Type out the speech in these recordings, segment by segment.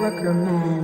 Rucker Man.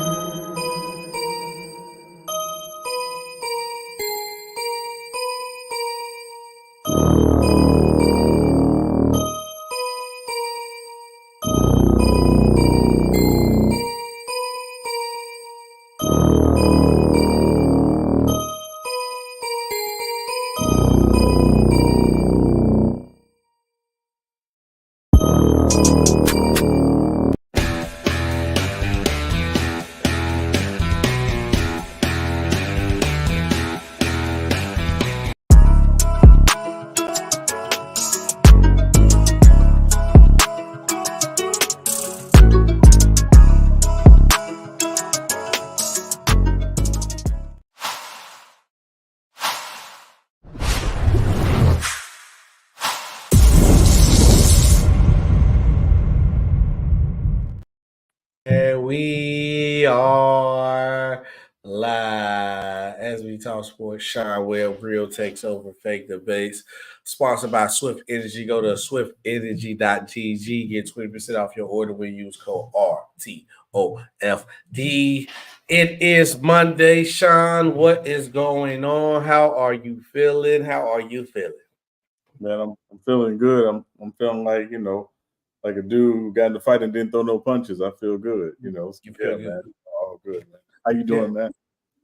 And we are live as we talk sports. Sean Webb, Real Takes Over Fake Debates. Sponsored by Swift Energy. Go to swiftenergy.gg. Get 20% off your order when you use code RTOFD. It is Monday. Sean, what is going on? How are you feeling? Man, I'm feeling good. I'm feeling like, like a dude who got in the fight and didn't throw no punches. I feel good. You feel good? Man. All good, man. How you doing, man?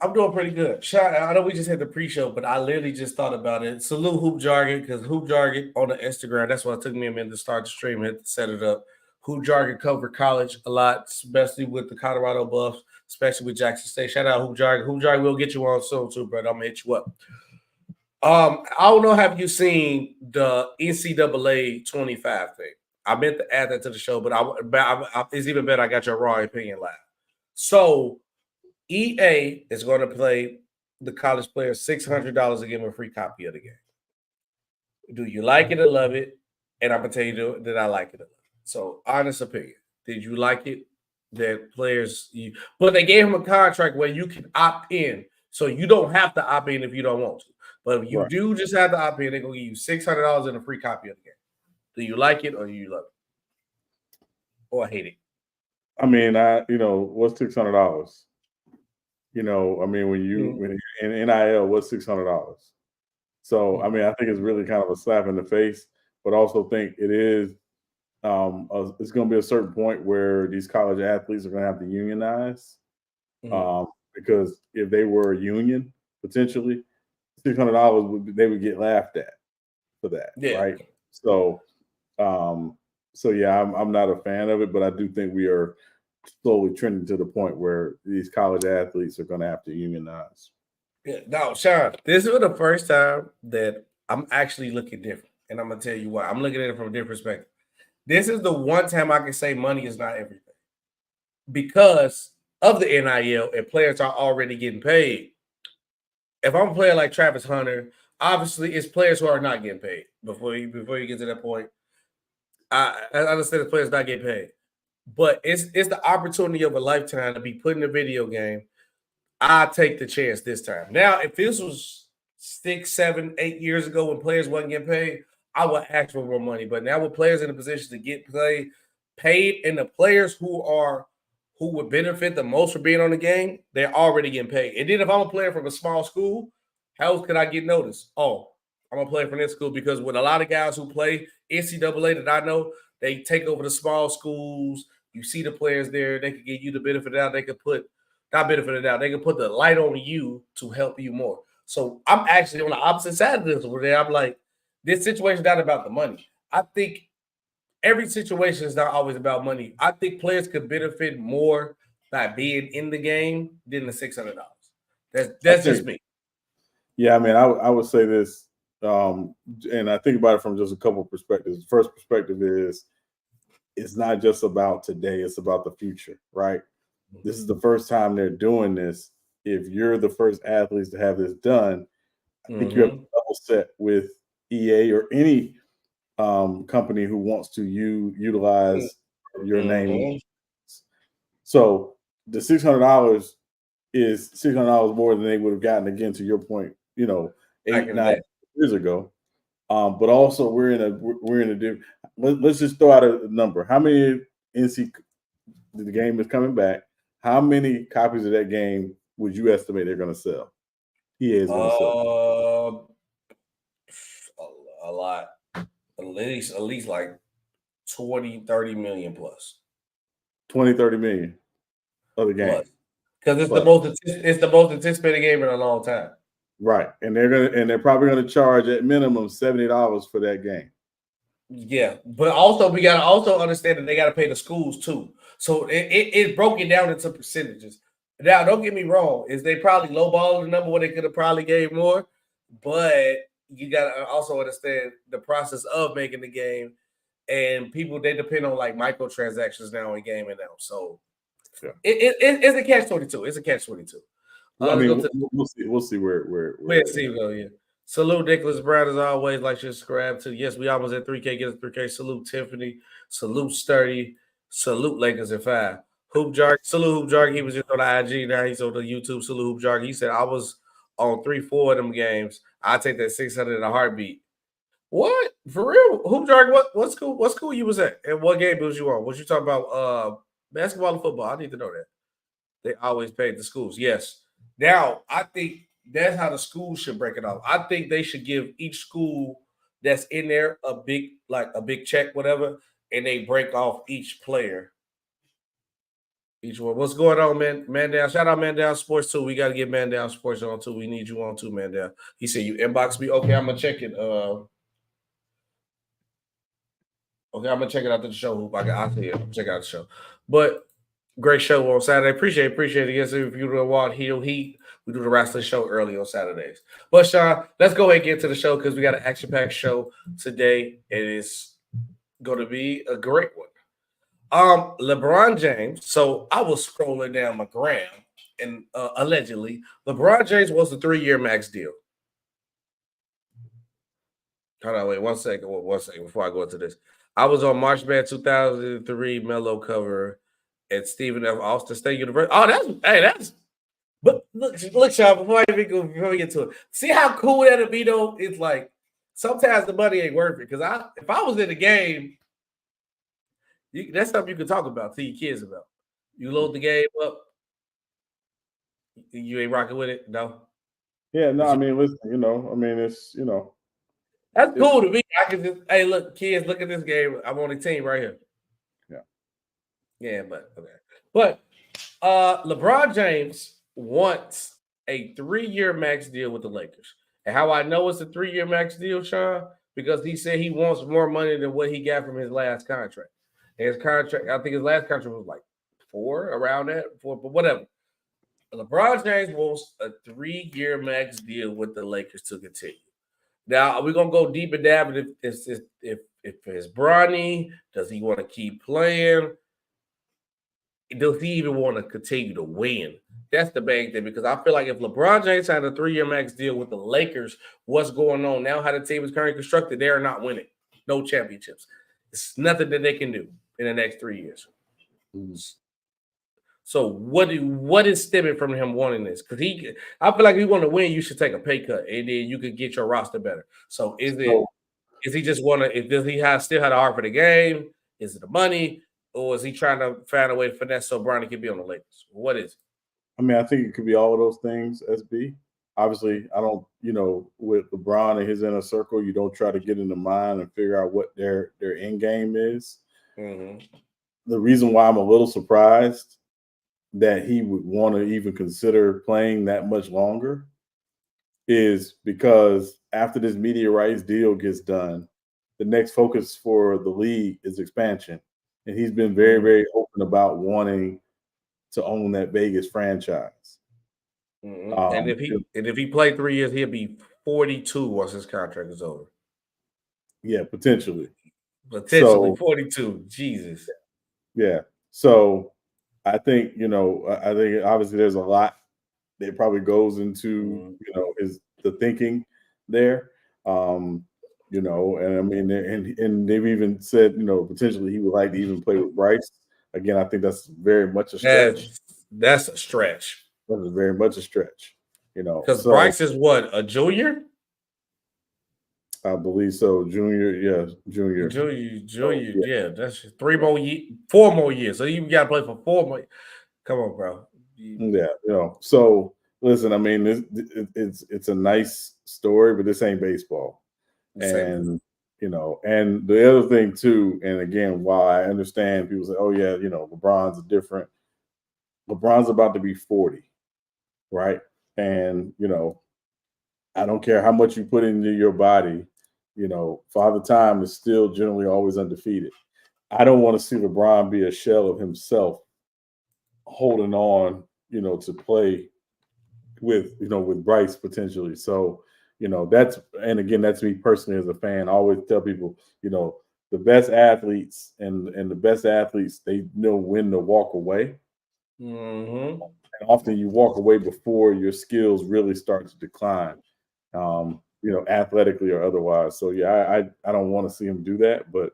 I'm doing pretty good. Sean, I know we just had the pre-show, but I literally just thought about it. Salute Hoop Jargon, because Hoop Jargon on the Instagram, that's why it took me a minute to start the stream and to set it up. Hoop Jargon covered college a lot, especially with the Colorado Buffs, especially with Jackson State. Shout out Hoop Jargon. Hoop Jargon will get you on soon too, brother. I'm gonna hit you up. I don't know, have you seen the NCAA 25 thing? I meant to add that to the show, but it's even better I got your raw opinion live. So EA is going to play the college players $600 to give them a free copy of the game. Do you like it or love it? And I'm going to tell you that I like it or love it. So, honest opinion. Did you like it? That players, but they gave him a contract where you can opt in. So you don't have to opt in if you don't want to. But if you do just have to opt in, they're going to give you $600 and a free copy of the game. Do you like it or do you love it? Or hate it? I mean, what's $600? When you in NIL, what's $600? So, I mean, I think it's really kind of a slap in the face, but also think it is. It's going to be a certain point where these college athletes are going to have to unionize, because if they were a union, potentially $600 they would get laughed at for that, right? So, yeah, I'm not a fan of it, but I do think we are slowly trending to the point where these college athletes are going to have to unionize. Yeah, no, Sean, this is the first time that I'm actually looking different. And I'm going to tell you why. I'm looking at it from a different perspective. This is the one time I can say money is not everything. Because of the NIL and players are already getting paid. If I'm a player like Travis Hunter, obviously it's players who are not getting paid before you get to that point. I understand the players not getting paid. But it's the opportunity of a lifetime to be put in a video game. I take the chance this time. Now, if this was 6, 7, 8 years ago when players wasn't getting paid, I would ask for more money. But now with players in a position to get paid, and the players who would benefit the most from being on the game, they're already getting paid. And then if I'm a player from a small school, how else could I get noticed? Oh, I'm a player from this school, because with a lot of guys who play NCAA that I know, they take over the small schools. You see the players there, they could give you the benefit of the doubt. They could put they can put the light on you to help you more. So I'm actually on the opposite side of this over there. I'm like, this situation is not about the money. I think every situation is not always about money. I think players could benefit more by being in the game than the $600. That's just me. Yeah, I mean, I would say this, and I think about it from just a couple of perspectives. The first perspective is it's not just about today; it's about the future, right? This is the first time they're doing this. If you're the first athletes to have this done, I think you have to double set with EA or any company who wants to utilize your name. So the $600 is $600 more than they would have gotten, again, to your point, 8, 9 years ago. But also we're in a let's just throw out a number. How many the game is coming back? How many copies of that game would you estimate they're going to sell? EA is going to sell. A lot. At least like 20, 30 million plus. 20, 30 million of the game. Because it's the most anticipated game in a long time. Right. And they're probably gonna charge at minimum $70 for that game. Yeah, but also we gotta also understand that they gotta pay the schools too. So it broke it down into percentages. Now, don't get me wrong, is they probably lowballed the number where they could have probably gave more, but you gotta also understand the process of making the game, and people they depend on like microtransactions now in gaming now. So yeah. It's a catch-22. It's a catch-22. I mean, we'll see where we'll see though. Yeah. Salute Nicholas Brown as always. Like to subscribe to. Yes, we almost at 3K. Get us 3K. Salute Tiffany. Salute Sturdy. Salute Lakers at 5. Hoop Jarg. Salute Hoop Jarg. He was just on the IG. Now he's on the YouTube. Salute Hoop Jarg. He said I was on 3-4 of them games. I take that 600 in a heartbeat. What for real? Hoop Jarg. What school you was at? And what game was you on? Was you talking about basketball and football? I need to know that. They always paid the schools. Yes. Now I think that's how the schools should break it off. I think they should give each school that's in there a big check, whatever, and they break off each player. Each one. What's going on, man? Man Down. Shout out Man Down Sports too. We got to get Man Down Sports on too. We need you on too, Man Down. He said you inbox me. Okay, I'm gonna check it. Okay, I'm gonna check it out to the show. I see it. Check out the show. But great show on Saturday. Appreciate it. Yes, if you don't want Heel Heat. We do the wrestling show early on Saturdays. But, Sean, let's go ahead and get to the show because we got an action-packed show today. It is going to be a great one. LeBron James. So I was scrolling down my gram, and allegedly, LeBron James was a 3-year max deal. Hold on, wait 1 second. 1 second before I go into this. I was on March Man 2003 Mellow cover at Stephen F. Austin State University. Oh, that's. But look, Sean, before we get to it, see how cool that'd be, though? It's like sometimes the money ain't worth it. Because if I was in the game, that's something you can talk about to your kids about. You load the game up, you ain't rocking with it, no? Yeah, no, I mean, listen, it's, That's cool to me. I can just, hey, look, kids, look at this game. I'm on the team right here. Yeah. Yeah, but okay. But LeBron James wants a 3-year max deal with the Lakers. And how I know it's a 3-year max deal, Sean, because he said he wants more money than what he got from his last contract. And his contract, I think his last contract was like 4, around that, 4, but whatever. LeBron James wants a 3-year max deal with the Lakers to continue. Now, are we gonna go deep and dab if it's Bronny? Does he want to keep playing? Does he even want to continue to win? That's the big thing, because I feel like if LeBron James had a 3-year max deal with the Lakers, what's going on now? How the team is currently constructed, they are not winning. No championships. It's nothing that they can do in the next 3 years. So what is stemming from him wanting this? Because I feel like if you want to win, you should take a pay cut, and then you could get your roster better. So is he just want to? Does he still have the heart for the game? Is it the money? Or is he trying to find a way to finesse so Bronny can be on the Lakers? What is it? I mean, I think it could be all of those things, SB. Obviously, I don't, with LeBron and his inner circle, you don't try to get in the mind and figure out what their end game is. Mm-hmm. The reason why I'm a little surprised that he would want to even consider playing that much longer is because after this media rights deal gets done, the next focus for the league is expansion. And he's been very, very open about wanting to own that Vegas franchise. Mm-hmm. And if he played 3 years, he'll be 42 once his contract is over. Yeah, potentially. Potentially 42. Jesus. Yeah. So I think, I think obviously there's a lot that probably goes into, the thinking there. And I mean, and they've even said, potentially he would like to even play with Bryce. Again, I think that's very much a stretch. That's a stretch. That is very much a stretch, Because Bryce is what, a junior? I believe so. Junior. Junior, yeah. That's 4 more years. So you got to play for 4 more. Come on, bro. Yeah, So listen, I mean, it's a nice story, but this ain't baseball. Same. And and the other thing too, and again, while I understand people say, "Oh yeah, LeBron's different." LeBron's about to be 40, right? And I don't care how much you put into your body, Father Time is still generally always undefeated. I don't want to see LeBron be a shell of himself holding on, to play with Bryce potentially. So, and again, that's me personally as a fan. I always tell people, the best athletes and the best athletes, they know when to walk away. Mm-hmm. And often you walk away before your skills really start to decline, athletically or otherwise. So yeah, I don't want to see him do that, but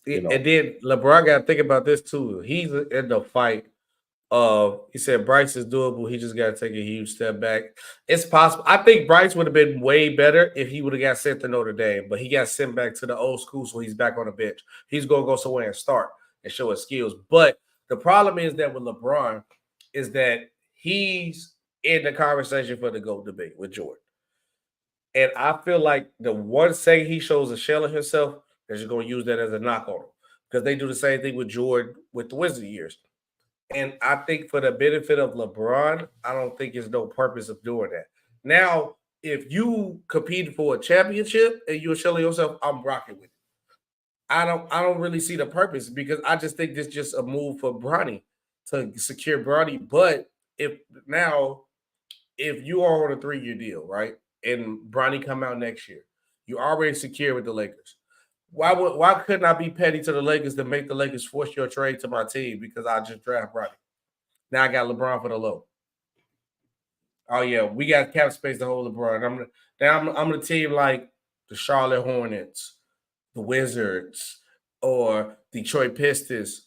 And then LeBron got to think about this too. He's in the fight. He said Bryce is doable. He just got to take a huge step back. It's possible. I think Bryce would have been way better if he would have got sent to Notre Dame, but he got sent back to the old school, so he's back on the bench. He's gonna go somewhere and start and show his skills. But the problem is that with LeBron is that he's in the conversation for the GOAT debate with Jordan. And I feel like the one second he shows a shell of himself, they're just going to use that as a knock on him because they do the same thing with Jordan with the Wizard years. And I think for the benefit of LeBron, I don't think there's no purpose of doing that. Now, if you compete for a championship and you're shelling yourself, I'm rocking with it. I don't really see the purpose because I just think this is just a move for Bronny to secure Bronny. But if now if you are on a 3-year deal, right, and Bronny come out next year, you already secure with the Lakers. Why couldn't I be petty to the Lakers to make the Lakers force your trade to my team because I just draft Bronny? Now I got LeBron for the low. Oh yeah, we got cap space to hold LeBron. I'm the team like the Charlotte Hornets, the Wizards, or Detroit Pistons.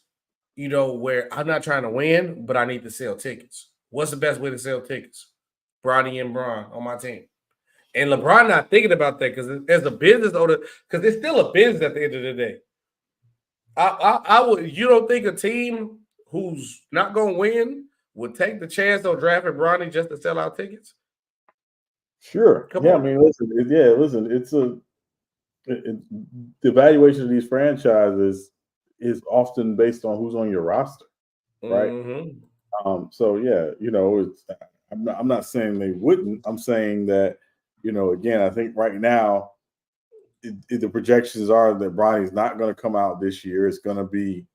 Where I'm not trying to win, but I need to sell tickets. What's the best way to sell tickets? Bronny and Bron on my team. And LeBron not thinking about that because as a business owner, because it's still a business at the end of the day. I would. You don't think a team who's not going to win would take the chance on drafting Bronny just to sell out tickets? Sure. Come Yeah, I on. mean, listen, the evaluation of these franchises is often based on who's on your roster, right? Mm-hmm. So yeah, I'm not saying they wouldn't. I'm saying that, again, I think right now the projections are that Bronny's not going to come out this year. It's going to be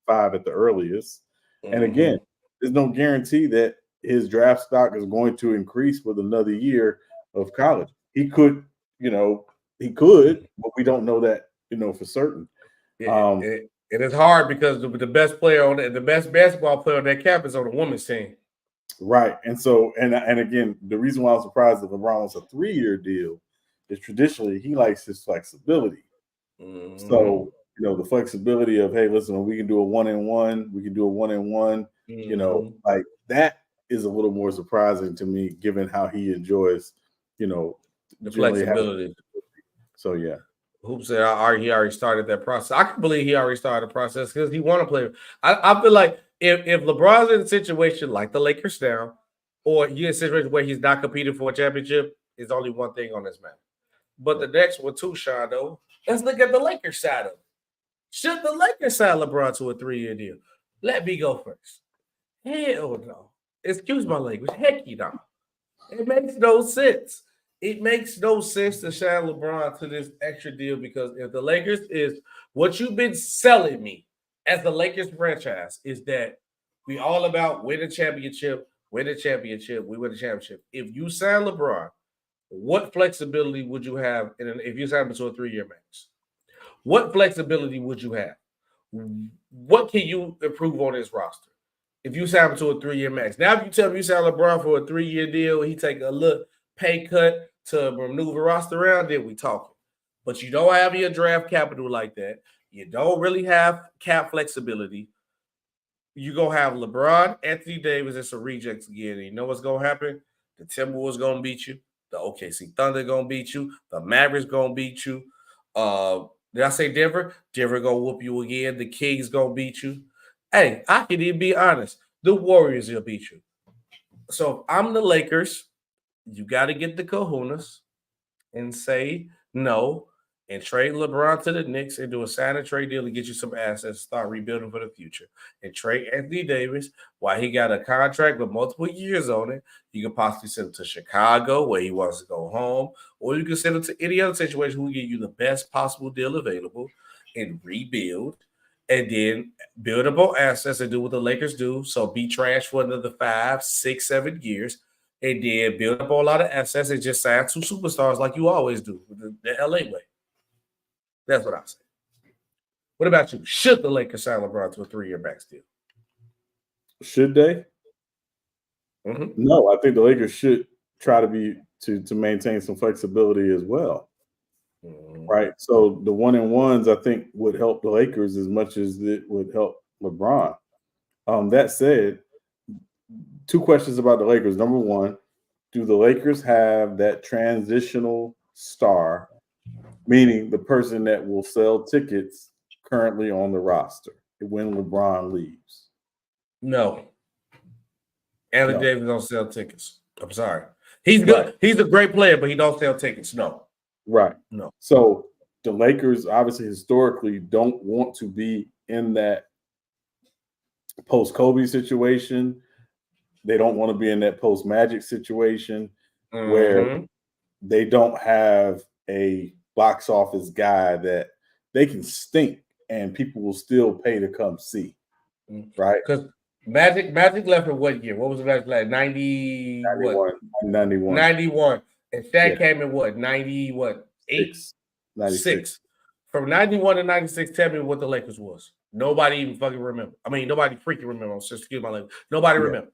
5 at the earliest. And again, there's no guarantee that his draft stock is going to increase with another year of college. He could, but we don't know that, for certain. It is hard because the best player the best basketball player on that campus is on the women's team. Right. And so, and again, the reason why I'm surprised that LeBron wants a 3-year deal is traditionally he likes his flexibility. So, the flexibility of, hey, listen, we can do a 1-and-1, we can do a 1-and-1, like that is a little more surprising to me, given how he enjoys, the flexibility. So, yeah. Hoops said he already started that process. I can believe he already started the process because he want to play. I feel like if LeBron's in a situation like the Lakers now, or you're in a situation where he's not competing for a championship, there's only one thing on this map. But the next one too, Sean, though, let's look at the Lakers side of it. Should the Lakers sign LeBron to a 3-year deal? Let me go first. Hell no. Excuse my language. Heck you no. It makes no sense. It makes no sense to sign LeBron to this extra deal because if the Lakers is what you've been selling me as the Lakers franchise is that we all about win a championship, we win a championship. If you sign LeBron, what flexibility would you have if you sign him to a 3-year max? What flexibility would you have? What can you improve on this roster? If you sign him to a 3-year max. Now, if you tell me you sign LeBron for a 3-year deal, he take a little pay cut to maneuver roster around, then we talking. But you don't have your draft capital like that. You don't really have cap flexibility. You're going to have LeBron, Anthony Davis, and some rejects again. And you know what's going to happen? The Timberwolves going to beat you. The OKC Thunder going to beat you. The Mavericks going to beat you. Did I say Denver? Denver going to whoop you again. The Kings going to beat you. Hey, I can even be honest. the Warriors will beat you. So if I'm the Lakers, you got to get the kahunas and say no and trade LeBron to the Knicks and do a sign and trade deal to get you some assets, start rebuilding for the future. And trade Anthony Davis while he got a contract with multiple years on it. You can possibly send him to Chicago where he wants to go home, or you can send him to any other situation who will give you the best possible deal available and rebuild. And then build up on assets and do what the Lakers do. So be trash for another 5, 6, 7 years. And then build up a lot of assets and just sign 2 superstars like you always do with the LA way. That's what I say. What about you? Should the Lakers sign LeBron to a 3-year max deal? Should they? No, I think the Lakers should try to maintain some flexibility as well. Right. So the 1-and-1s, I think, would help the Lakers as much as it would help LeBron. That said, 2 questions about the Lakers. Number one, do the Lakers have that transitional star, meaning the person that will sell tickets currently on the roster when LeBron leaves? No. Anthony Davis don't sell tickets. I'm sorry. He's good. Right. He's a great player, but he don't sell tickets. No. Right. No. So the Lakers obviously historically don't want to be in that post-Kobe situation. They don't want to be in that post-Magic situation where they don't have a box office guy that they can stink and people will still pay to come see. Right? Because Magic left in what year? What was the Magic like? 91. And Shaq came in what? 90 what? 8? 96. From 91 to 96, tell me what the Lakers was. Nobody even fucking remember. I mean, nobody freaking remember. Excuse my language. Nobody remember.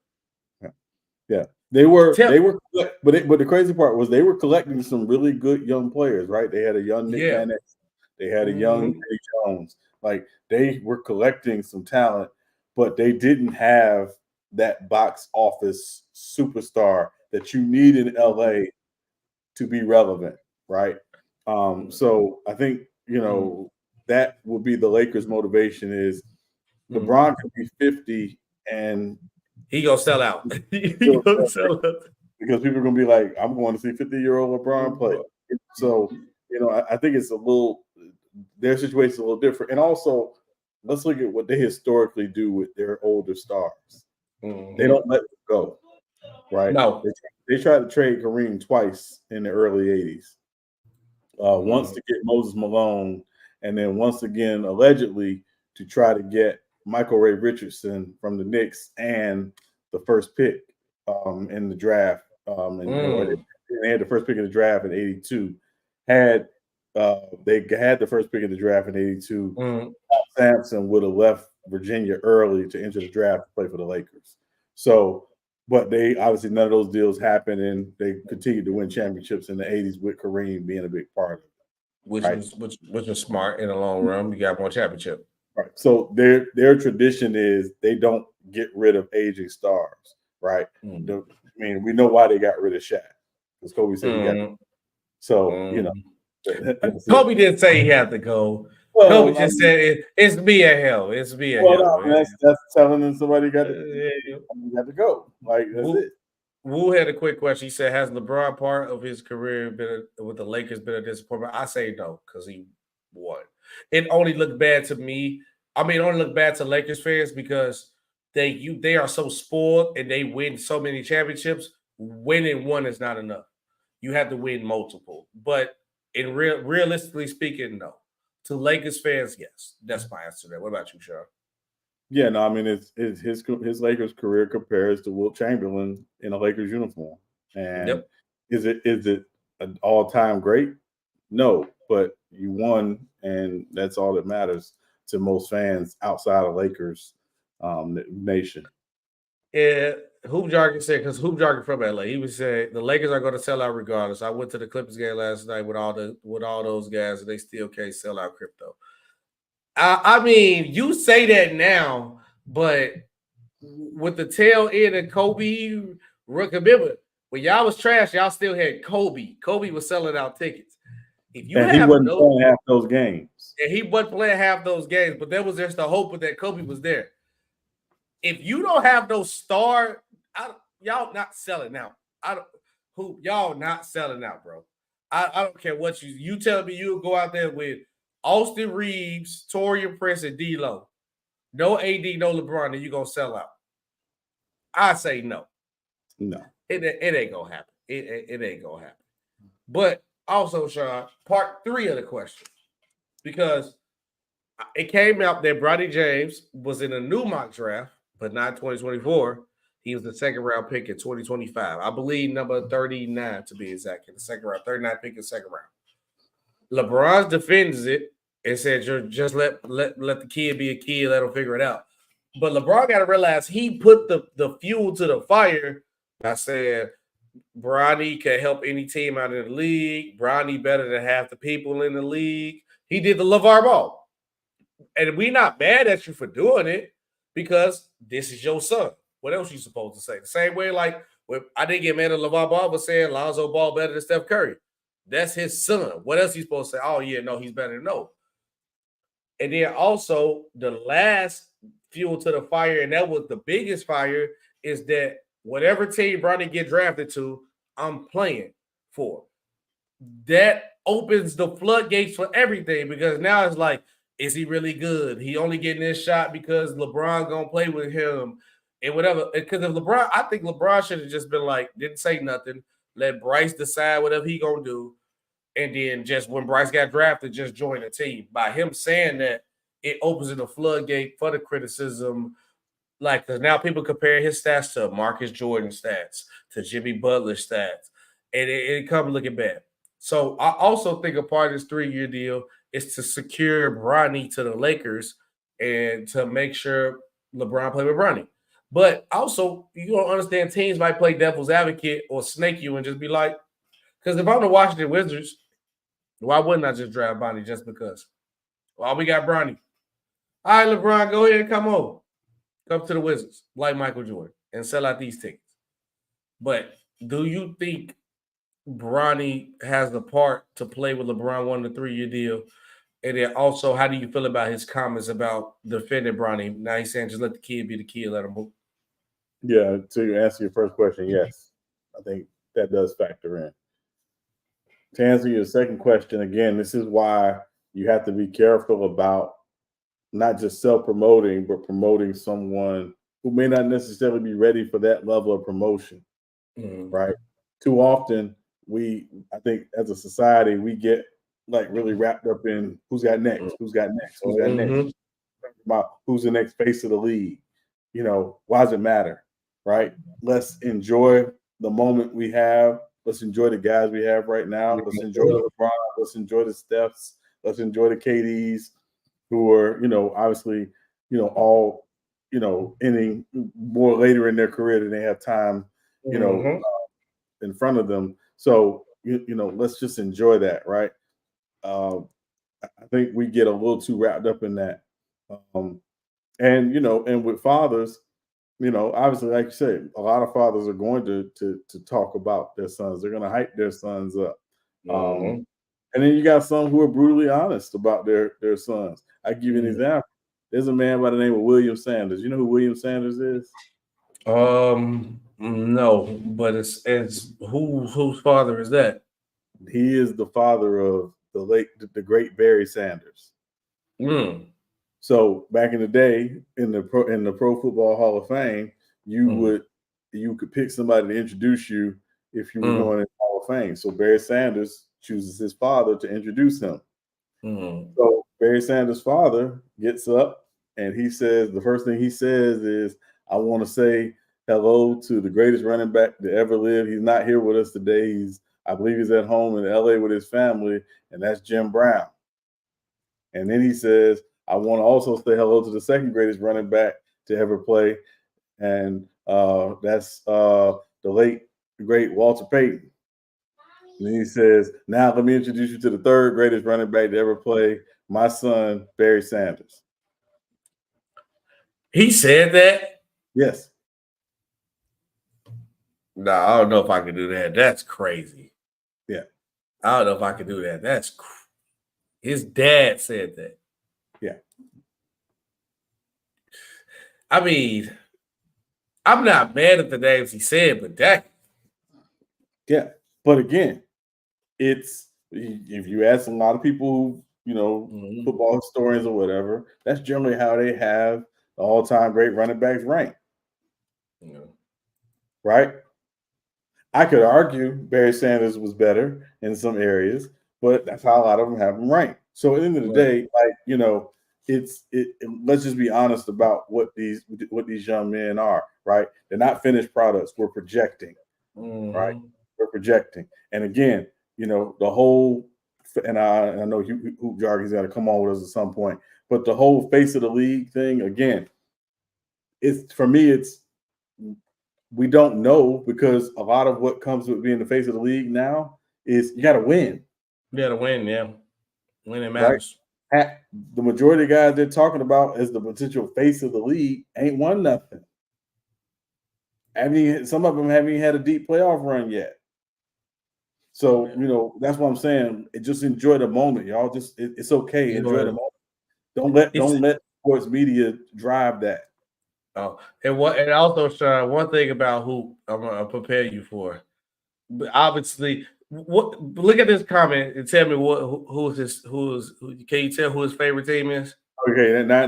Yeah. They were, but the crazy part was they were collecting some really good young players, right? They had a young Nick Van Exel. They had a young Eddie Jones. Like, they were collecting some talent, but they didn't have that box office superstar that you need in LA to be relevant, right? So I think, that would be the Lakers' motivation is LeBron could be 50 and he gonna sell out. He gonna sell out. Because people are gonna be like, I'm going to see 50-year-old LeBron play. So, I think it's their situation's a little different. And also, let's look at what they historically do with their older stars. They don't let them go, right? No. They tried to trade Kareem twice in the early 80s. Once to get Moses Malone, and then once again, allegedly, to try to get Michael Ray Richardson from the Knicks and the first pick in the draft. They had the first pick in the draft in 82. They had the first pick in the draft in 82. Sampson would have left Virginia early to enter the draft to play for the Lakers. So, but they obviously none of those deals happened, and they continued to win championships in the 80s with Kareem being a big part of it. Which was smart in the long run. You got more championship. Right. So their tradition is they don't get rid of aging stars, right? We know why they got rid of Shaq because Kobe said he got to. So Kobe didn't say he had to go. Well, Kobe just said it's me and hell. It's me and hell. That's telling them somebody got to go. Like that's it. Wu had a quick question. He said, "Has LeBron part of his career been with the Lakers been a disappointment?" I say no because he won. It only looked bad to me. I mean, it only looked bad to Lakers fans because they are so spoiled and they win so many championships. Winning one is not enough. You have to win multiple. But realistically speaking, no. To Lakers fans, yes. That's my answer to that. What about you, Sean? Yeah, no, I mean, it's his Lakers career compares to Wilt Chamberlain in a Lakers uniform. And is it an all-time great? No, but you won, and that's all that matters to most fans outside of Lakers nation. Yeah, Hoop Jargon said, because Hoop Jargon from LA, he would say the Lakers are going to sell out regardless. I went to the Clippers game last night with all those guys, and they still can't sell out crypto. I mean, you say that now, but with the tail end of Kobe, remember when y'all was trash, y'all still had Kobe. Kobe was selling out tickets. If you he wasn't playing half those games. And he wasn't playing half those games, but there was just the hope that Kobe was there. If you don't have no star, y'all not selling out. Y'all not selling out, bro. I don't care what you tell me. You go out there with Austin Reeves, Torian Prince, and D'Lo. No AD, no LeBron, and you gonna sell out. I say no. No, it ain't gonna happen. It ain't gonna happen. But also, Sean, part 3 of the question, because it came out that Bronny James was in a new mock draft, but not 2024. He was the second round pick in 2025. I believe number 39 to be exact, in the second round, 39 pick in the second round. LeBron defends it and said, just let the kid be a kid, let him figure it out. But LeBron got to realize he put the fuel to the fire by saying Bronny can help any team out in the league. Bronny better than half the people in the league. He did the LeVar Ball. And we not mad at you for doing it because this is your son. What else you supposed to say? The same way, like, I didn't get mad at LeVar Ball for saying Lonzo Ball better than Steph Curry. That's his son. What else you supposed to say? Oh, yeah, no, he's better than no. And then also the last fuel to the fire, and that was the biggest fire, is that whatever team Bronny get drafted to, I'm playing for. That opens the floodgates for everything, because now it's like, is he really good? He only getting this shot because LeBron gonna play with him and whatever. Because if LeBron, I think LeBron should have just been like, didn't say nothing, let Bryce decide whatever he gonna do, and then just when Bryce got drafted, just join the team. By him saying that, it opens the floodgate for the criticism. Like, because now people compare his stats to Marcus Jordan stats, to Jimmy Butler stats, and it come looking bad. So I also think a part of this 3-year deal is to secure Bronny to the Lakers and to make sure LeBron play with Bronny. But also, you don't understand, teams might play devil's advocate or snake you and just be like, because if I'm the Washington Wizards, why wouldn't I just draft Bronny just because? Well, we got Bronny. All right, LeBron, go ahead and come over. Come to the Wizards, like Michael Jordan, and sell out these tickets. But do you think Bronny has the part to play with LeBron on the 3-year deal? And then also, how do you feel about his comments about defending Bronny? Now he's saying just let the kid be the kid, let him move. Yeah, to answer your first question, yes. I think that does factor in. To answer your second question, again, this is why you have to be careful about not just self-promoting, but promoting someone who may not necessarily be ready for that level of promotion, right? Too often, I think as a society, we get like really wrapped up in who's got next, who's got next, who's got next, about who's the next face of the league. You know, why does it matter, right? Let's enjoy the moment we have. Let's enjoy the guys we have right now. Let's enjoy the LeBron. Let's enjoy the Stephs. Let's enjoy the KDs, who are, obviously, all, ending more later in their career than they have time, in front of them. So, let's just enjoy that, right? I think we get a little too wrapped up in that. And with fathers, obviously, like you said, a lot of fathers are going to talk about their sons. They're going to hype their sons up. And then you got some who are brutally honest about their sons. I give you an example. There's a man by the name of William Sanders. You know who William Sanders is? No, but it's whose father is that? He is the father of the great Barry Sanders. So back in the day, in the Pro Football Hall of Fame, you could pick somebody to introduce you if you were going in the Hall of Fame. So Barry Sanders chooses his father to introduce him. So Barry Sanders' father gets up and he says, the first thing he says is, I want to say hello to the greatest running back to ever live. He's not here with us today. I believe he's at home in LA with his family, and that's Jim Brown. And then he says, I want to also say hello to the second greatest running back to ever play, and that's the late, great Walter Payton. And then he says, now let me introduce you to the third greatest running back to ever play, my son, Barry Sanders. He said that? Yes. No, I don't know if I can do that. That's crazy. Yeah. I don't know if I can do that. That's his dad said that. Yeah. I mean, I'm not mad at the names he said, but that. Yeah, but again, it's if you ask a lot of people who football historians or whatever, that's generally how they have the all-time great running backs ranked. Right? I could argue Barry Sanders was better in some areas, but that's how a lot of them have him ranked. So at the end of the day, let's just be honest about what these young men are, right? They're not finished products. We're projecting, right? We're projecting. And again, the whole, and I know Hoop Jargon's got to come on with us at some point, but the whole face of the league thing, again, for me, we don't know, because a lot of what comes with being the face of the league now is you got to win. You got to win, yeah. Winning matters. Right? The majority of the guys they're talking about as the potential face of the league ain't won nothing. Some of them haven't even had a deep playoff run yet. So, that's what I'm saying. Just enjoy the moment, y'all. It's okay. Enjoy the moment. Don't let sports media drive that. Oh, and also, Sean, one thing about who I'm gonna prepare you for. But obviously, look at this comment and tell me can you tell who his favorite team is? Okay, now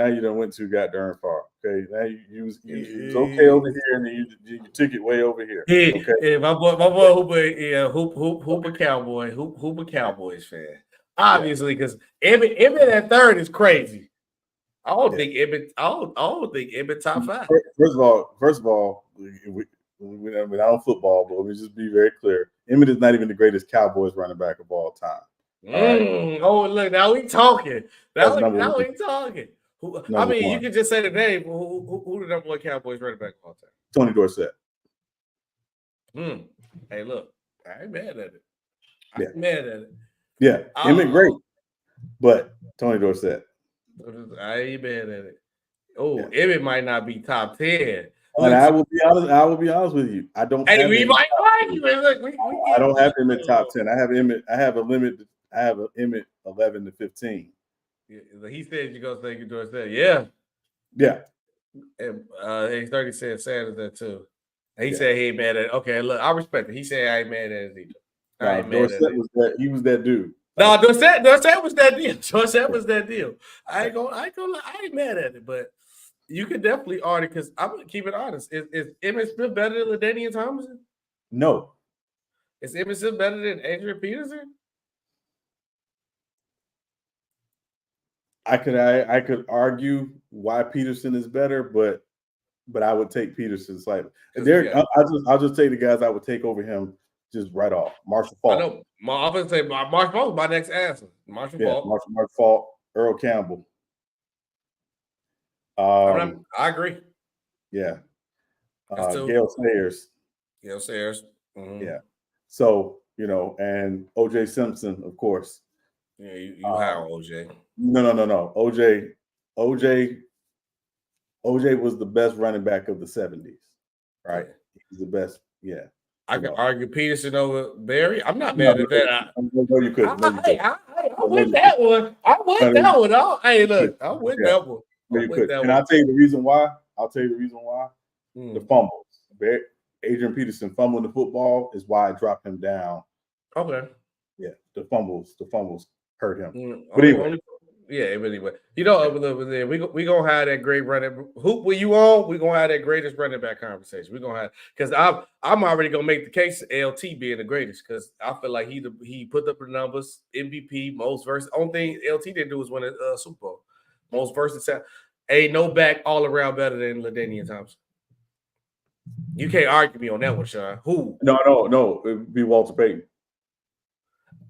you done went too goddamn far. Okay, now you was okay over here, and then you took it way over here. Yeah, okay, yeah, my boy Hooper Cowboys fan. Obviously, because Emmett at third is crazy. I don't think Emmett top 5. First of all, I don't football, but let me just be very clear. Emmett is not even the greatest Cowboys running back of all time. Right? Oh, look, now we talking. Now we talking. You can just say the name. Who the number one Cowboys running back of all time? Tony Dorsett. Hey, look, I ain't mad at it. Yeah, Emmett great, but Tony Dorsett. I ain't mad at it. Oh, Emmett might not be top 10. And I will be honest with you. I don't. Hey, we might argue. I don't have Emmett top 10. I have Emmett. I have a limit. I have an Emmett 11 to 15. He said you're gonna say Dorsett. Yeah. Yeah. And A30 said Sanders that too. And he said he ain't mad at it. Okay, look, I respect it. He said I ain't mad at it either. I ain't mad at it. He was that dude. No, Dorsett was that deal. Dorsett was that deal. I ain't gonna lie, I ain't mad at it, but you could definitely argue, because I'm gonna keep it honest. Is Emmitt Smith better than LaDainian Tomlinson? No. Is Emmitt Smith better than Adrian Peterson? I could argue why Peterson is better, but I would take Peterson slightly. I'll just take the guys I would take over him just right off. Marshall Faulk. I know. I'm going to say Marshall Faulk is my next answer. Marshall Faulk. Marshall Faulk, Earl Campbell. I agree. Yeah. Gale Sayers. Mm-hmm. Yeah. So, and O.J. Simpson, of course. Yeah, you high on OJ. No. OJ was the best running back of the 70s, right? Yeah. He's the best. Yeah. I could argue Peterson over Barry. I'm not mad at that. No, you couldn't. I'm with that one. I'm with that one. Hey, look, I'm with that one. And I'll tell you the reason why. The fumbles. Adrian Peterson fumbling the football is why I dropped him down. Okay. Yeah, the fumbles hurt him. But anyway. We gonna have that great running. Who were you on? We gonna have that greatest running back conversation. We gonna have, because I'm already gonna make the case of LT being the greatest, because I feel like he put up the numbers, MVP, most versatile. Only thing LT didn't do was win a Super Bowl. Most versatile. Ain't no back all around better than LaDainian Thompson. You can't argue me on that one, Sean. Who? No. It'd be Walter Payton.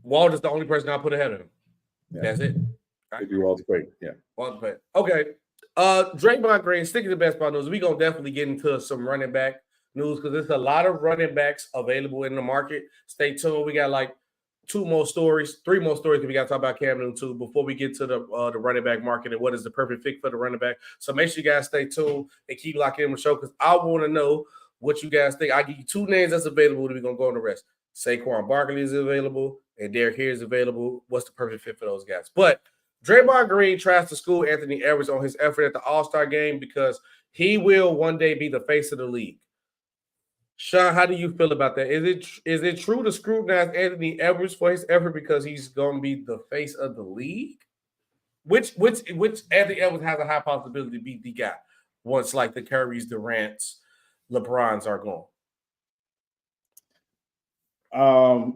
Walter's the only person I put ahead of him. Yeah. That's it. It'd be Walter Payton. Yeah. Walter Payton. Okay. Draymond Green, sticking to basketball news. We're gonna definitely get into some running back news, because there's a lot of running backs available in the market. Stay tuned. We got like three more stories that we got to talk about Cam Newton too before we get to the running back market and what is the perfect fit for the running back. So make sure you guys stay tuned and keep locking in the show, because I want to know what you guys think. I give you 2 names that's available, and we're gonna go on the rest. Saquon Barkley is available and Derrick Henry is available. What's the perfect fit for those guys? But Draymond Green tries to school Anthony Edwards on his effort at the All-Star game, because He will one day be the face of the league. Sean, how do you feel about that? Is it true to scrutinize Anthony Edwards for his effort because he's going to be the face of the league? Which Anthony Edwards has a high possibility to be the guy once like the Currys, Durant's, LeBrons are gone.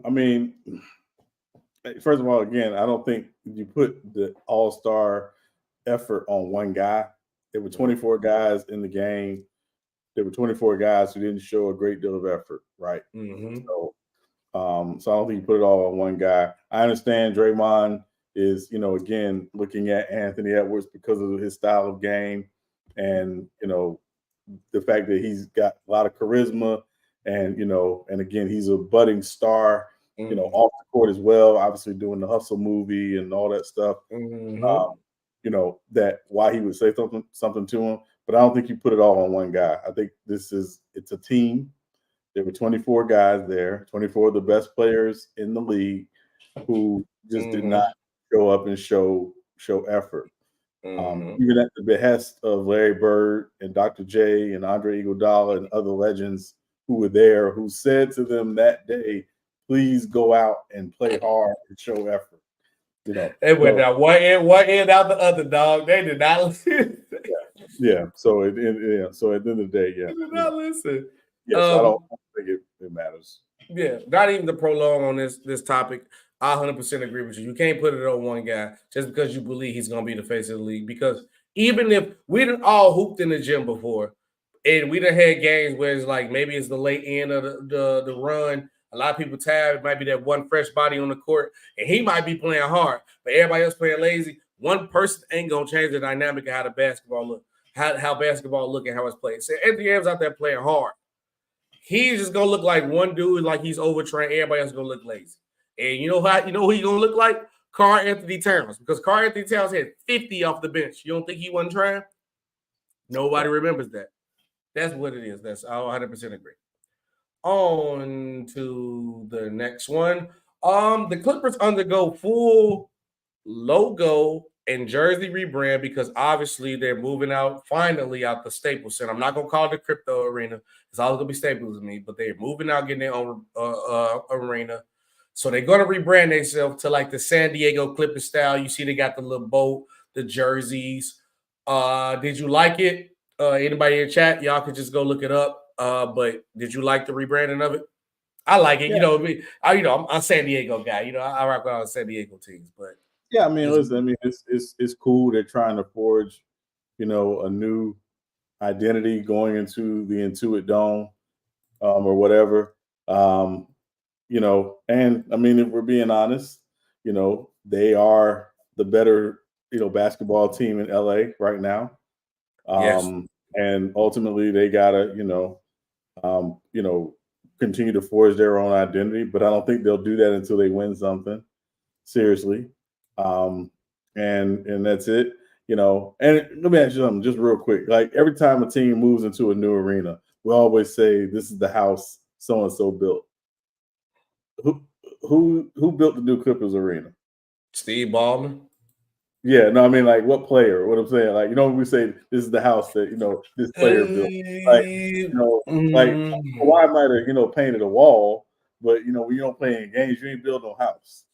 I mean, first of all, again, I don't think you put the all-star effort on one guy. There were 24 guys in the game. There were 24 guys who didn't show a great deal of effort, right? Mm-hmm. So I don't think you put it all on one guy. I understand Draymond is, again, looking at Anthony Edwards because of his style of game and, the fact that he's got a lot of charisma and, and again, he's a budding star, off the court as well, obviously doing the Hustle movie and all that stuff. Mm-hmm. That why he would say something to him, but I don't think you put it all on one guy. I think it's a team. There were 24 guys there, 24 of the best players in the league who just did not show up and show effort. Even at the behest of Larry Bird and Dr. J and Andre Iguodala and other legends who were there, who said to them that day, please go out and play hard and show effort. They went down one end out the other, dog. They did not listen. Yeah. So at the end of the day, They did not listen. Yes, I don't think it matters. Yeah, not even to prolong on this topic. I 100% agree with you. You can't put it on one guy just because you believe he's going to be the face of the league. Because even if we done all hooped in the gym before, and we done had games where it's like maybe it's the late end of the run. A lot of people tired. It might be that one fresh body on the court, and he might be playing hard, but everybody else playing lazy. One person ain't gonna change the dynamic of how the basketball look, how basketball look and how it's played. So Anthony Edwards out there playing hard. He's just gonna look like one dude, like he's overtrained. Everybody else gonna look lazy. And you know who he's gonna look like? Karl Anthony Towns, because Karl Anthony Towns had 50 off the bench. You don't think he wasn't trying? Nobody remembers that. That's what it is. That's I 100% agree. On to the next one. The Clippers undergo full logo and jersey rebrand because obviously they're moving out finally out the Staples Center. I'm not gonna call it the crypto arena. It's always gonna be Staples to me, but they're moving out, getting their own arena. So they're gonna rebrand themselves to like the San Diego Clippers style. You see, they got the little boat, the jerseys. Did you like it? Anybody in chat, y'all could just go look it up. But did you like the rebranding of it? I like it. Yeah. I'm a San Diego guy. I rock with all the San Diego teams. But yeah, I mean, listen, I mean, it's cool. They're trying to forge, a new identity going into the Intuit Dome, or whatever. And I mean, if we're being honest, they are the better, basketball team in LA right now. Yes. And ultimately they gotta, continue to forge their own identity, but I don't think they'll do that until they win something seriously. And that's it, and let me ask you something just real quick. Like every time a team moves into a new arena, we always say this is the house so-and-so built. Who built the new Clippers arena? Steve Ballmer. Yeah, no, I mean, like, what player? What I'm saying, like, we say this is the house that this player built. Like, Kawhi might have painted a wall, but when you don't play in games, you ain't build no house.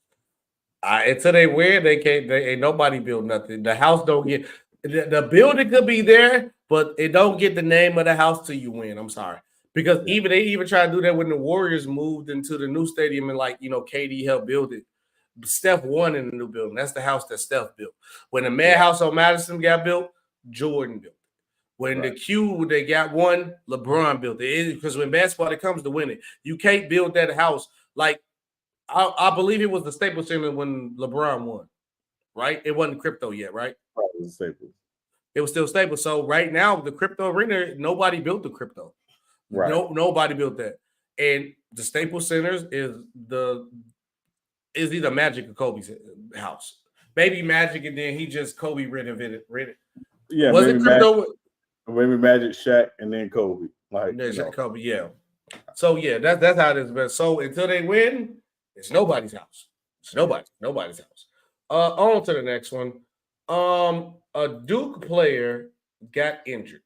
Until they win, they can't. They ain't nobody build nothing. The house don't get the building could be there, but it don't get the name of the house till you win. I'm sorry, because they even tried to do that when the Warriors moved into the new stadium and KD helped build it. Steph won in the new building. That's the house that Steph built. When the Madhouse on Madison got built, Jordan built it. When the Q they got one, LeBron built it. Because when basketball it comes to winning, you can't build that house. Like I believe it was the Staples Center when LeBron won, right? It wasn't crypto yet, right? Right, it was Staples. It was still Staples. So right now, the crypto arena, nobody built the crypto. Right. Nobody built that. And the Staples Centers is either Magic or Kobe's house. Maybe Magic, and then he just Kobe renovated. Yeah, was it crypto? Maybe Magic, Shaq, and then Kobe. Kobe, yeah. So yeah, that's how it is. But so until they win, it's nobody's house. It's nobody's house. On to the next one. A Duke player got injured.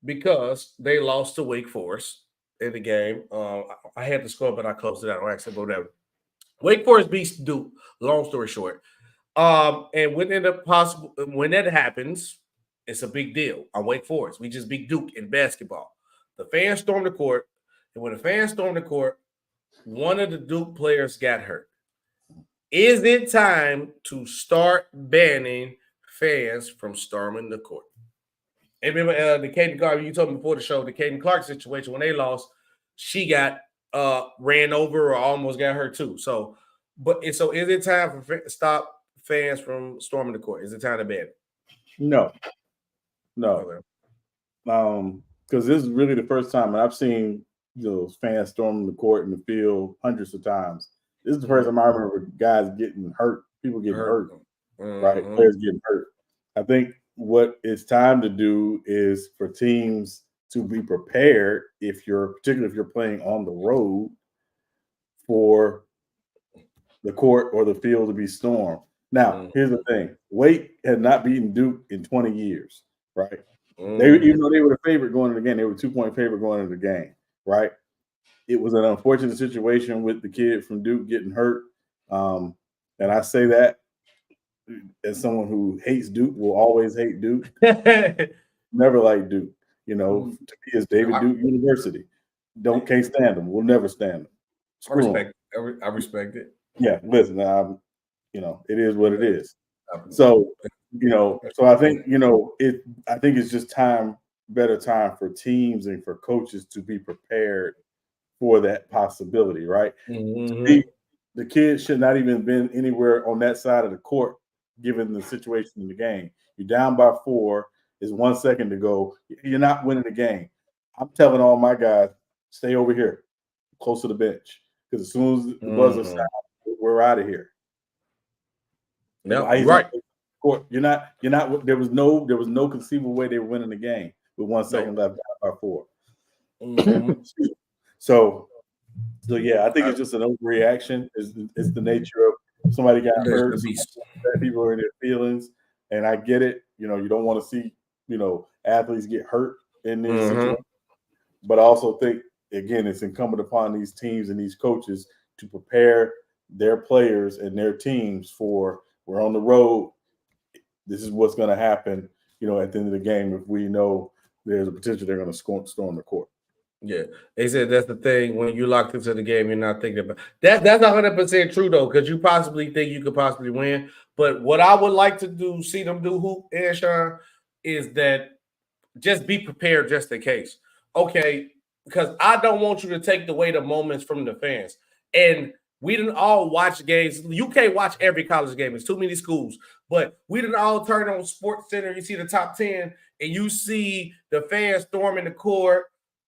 because they lost to Wake Forest in the game. I had the score, but I closed it out on accident. Whatever. Wake Forest beats Duke. Long story short, and when that happens, it's a big deal on Wake Forest. We just beat Duke in basketball. The fans stormed the court, and when the fans stormed the court, one of the Duke players got hurt. Is it time to start banning fans from storming the court? And remember the Caden Clark, you told me before the show, the Caden Clark situation when they lost, she got ran over or almost got hurt too. So is it time for stop fans from storming the court? Is it time to ban it? No. Okay. Because this is really the first time, and I've seen those fans storming the court in the field hundreds of times. This is the first time I remember guys getting hurt, people getting hurt, right? Players getting hurt. I think what it's time to do is for teams to be prepared particularly if you're playing on the road, for the court or the field to be stormed. Now, here's the thing. Wake had not beaten Duke in 20 years, right? Even though they were the favorite going into the game, they were 2-point favorite going into the game, right? It was an unfortunate situation with the kid from Duke getting hurt. And I say that as someone who hates Duke, will always hate Duke. Never like Duke. To me, it's David Duke University. Can't stand them. We'll never stand them. I respect it. Yeah, listen, it is what it is. So, so I think, I think it's just better time for teams and for coaches to be prepared for that possibility, right? The kids should not even been anywhere on that side of the court, given the situation in the game. You're down by 4. There's 1 second to go. You're not winning the game. I'm telling all my guys, stay over here, close to the bench, because as soon as the buzzer sounds, we're out of here. No, right. You're not. There was no conceivable way they were winning the game with 1 second left, down by 4. So yeah, I think it's just an overreaction. It's the nature of somebody got hurt. People are in their feelings, and I get it. You don't want to see athletes get hurt in this situation. But I also think, again, it's incumbent upon these teams and these coaches to prepare their players and their teams for, we're on the road. This is what's going to happen, at the end of the game, if we know there's a potential they're going to storm the court. Yeah, they said that's the thing. When you locked into the game, you're not thinking about that. That's 100% true though, because you possibly think you could possibly win. But what I would like to see them do, Hoop and Sean, is that just be prepared just in case. Okay, because I don't want you to take away the moments from the fans. And we didn't all watch games. You can't watch every college game. It's too many schools. But we didn't all turn on Sports Center. You see the top 10, and you see the fans storming the court.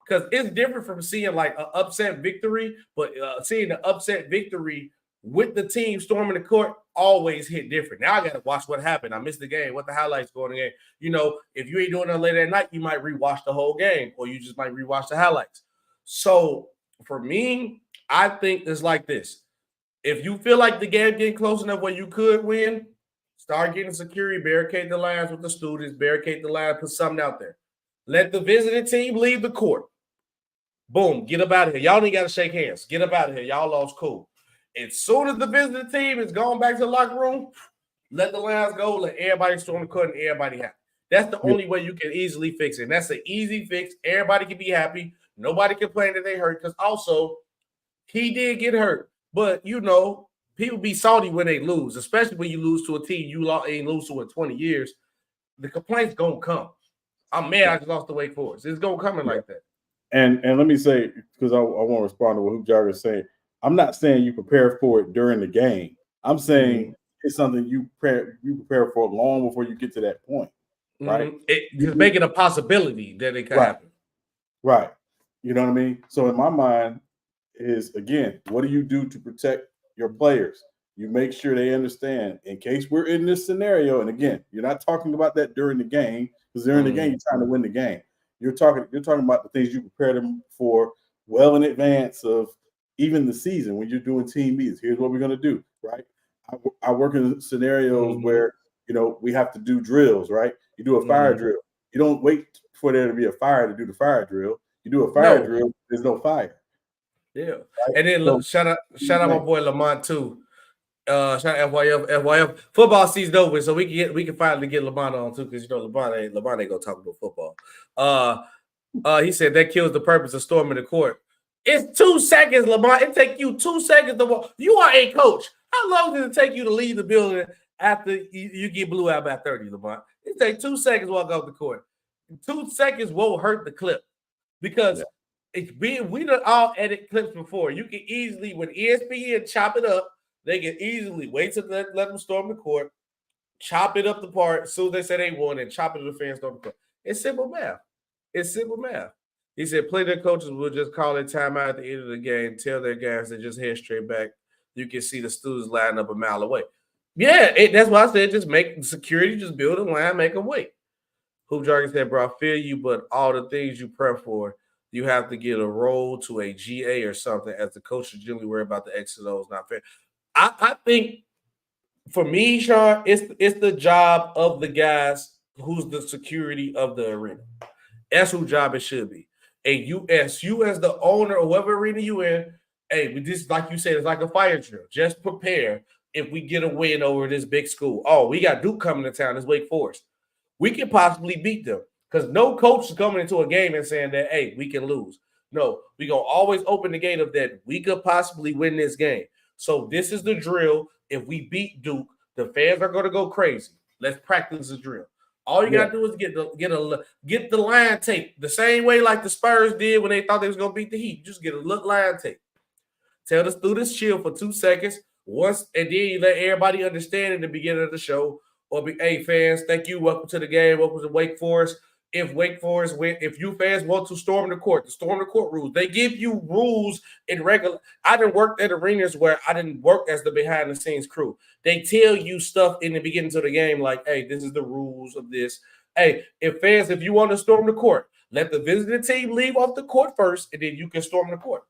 Because it's different from seeing like an upset victory, but seeing the upset victory with the team storming the court always hit different. Now I got to watch what happened. I missed the game. What the highlights going in the game? If you ain't doing it later at night, you might rewatch the whole game, or you just might rewatch the highlights. So for me, I think it's like this. If you feel like the game getting close enough where you could win, start getting security, barricade the lines with the students, barricade the lines, put something out there. Let the visiting team leave the court. Boom, get up out of here. Y'all ain't got to shake hands. Get up out of here. Y'all lost cool. As soon as the visiting team is going back to the locker room, let the lines go, let everybody storm the court, and everybody happy. That's the only way you can easily fix it. And that's an easy fix. Everybody can be happy. Nobody complain that they hurt, because also he did get hurt. But, people be salty when they lose, especially when you lose to a team you ain't lose to in 20 years. The complaints going to come. I'm mad I just lost the Wake Forest. It's going to come in like that. And let me say, because I want to respond to what Hoop Jagger is saying, I'm not saying you prepare for it during the game. I'm saying it's something you prepare for long before you get to that point, right? Just make it a possibility that it can happen. Right. You know what I mean? So in my mind is, again, what do you do to protect your players? You make sure they understand, in case we're in this scenario, and again, you're not talking about that during the game, because during the game, you're trying to win the game. You're talking about the things you prepare them for well in advance of even the season when you're doing team meetings. Here's what we're going to do, right? I work in scenarios where, we have to do drills, right? You do a fire drill. You don't wait for there to be a fire to do the fire drill. You do a fire No. drill, there's no fire. Yeah. Right? And then look, So, shout out my boy Lamont too. Shout out FYF. Football season over, so we can finally get Lamont on too, because LeBron ain't gonna talk about football. He said that kills the purpose of storming the court. It's 2 seconds, Lamont. It take you 2 seconds to walk. You are a coach. How long does it take you to leave the building after you get blew out by 30, Lamont? It takes 2 seconds to walk off the court. 2 seconds won't hurt the clip because we done all edit clips before. You can easily, when ESPN chop it up, they can easily wait to let them storm the court, chop it up the part as soon as they say they won, and chop it to the fans storm the court. It's simple math. It's simple math. He said, play their coaches will just call a timeout at the end of the game, tell their guys to just head straight back. You can see the students lining up a mile away. Yeah, that's why I said just make security, just build a line, make them wait. Hoop Jargon said, bro, I feel you, but all the things you prep for, you have to get a role to a GA or something, as the coaches generally worry about the X and O's. Not fair. I think for me, Sean, it's the job of the guys who's the security of the arena. That's whose job it should be. And you as the owner of whatever arena you in, hey, this, like you said, it's like a fire drill. Just prepare if we get a win over this big school. Oh, we got Duke coming to town. It's Wake Forest. We could possibly beat them because no coach is coming into a game and saying that, hey, we can lose. No, we're going to always open the gate of that we could possibly win this game. So this is the drill. If we beat Duke, the fans are going to go crazy. Let's practice the drill. All you gotta do is get the line tape the same way like the Spurs did when they thought they was gonna beat the Heat. Just get a look line tape. Tell the students chill for 2 seconds once, and then you let everybody understand in the beginning of the show. Or be, hey fans, thank you. Welcome to the game. Welcome to Wake Forest. If Wake Forest win, if you fans want to storm the court rules. They give you rules in regular. I didn't work at arenas where I didn't work as the behind the scenes crew. They tell you stuff in the beginning of the game, like, hey, this is the rules of this. Hey, if you want to storm the court, let the visiting team leave off the court first, and then you can storm the court.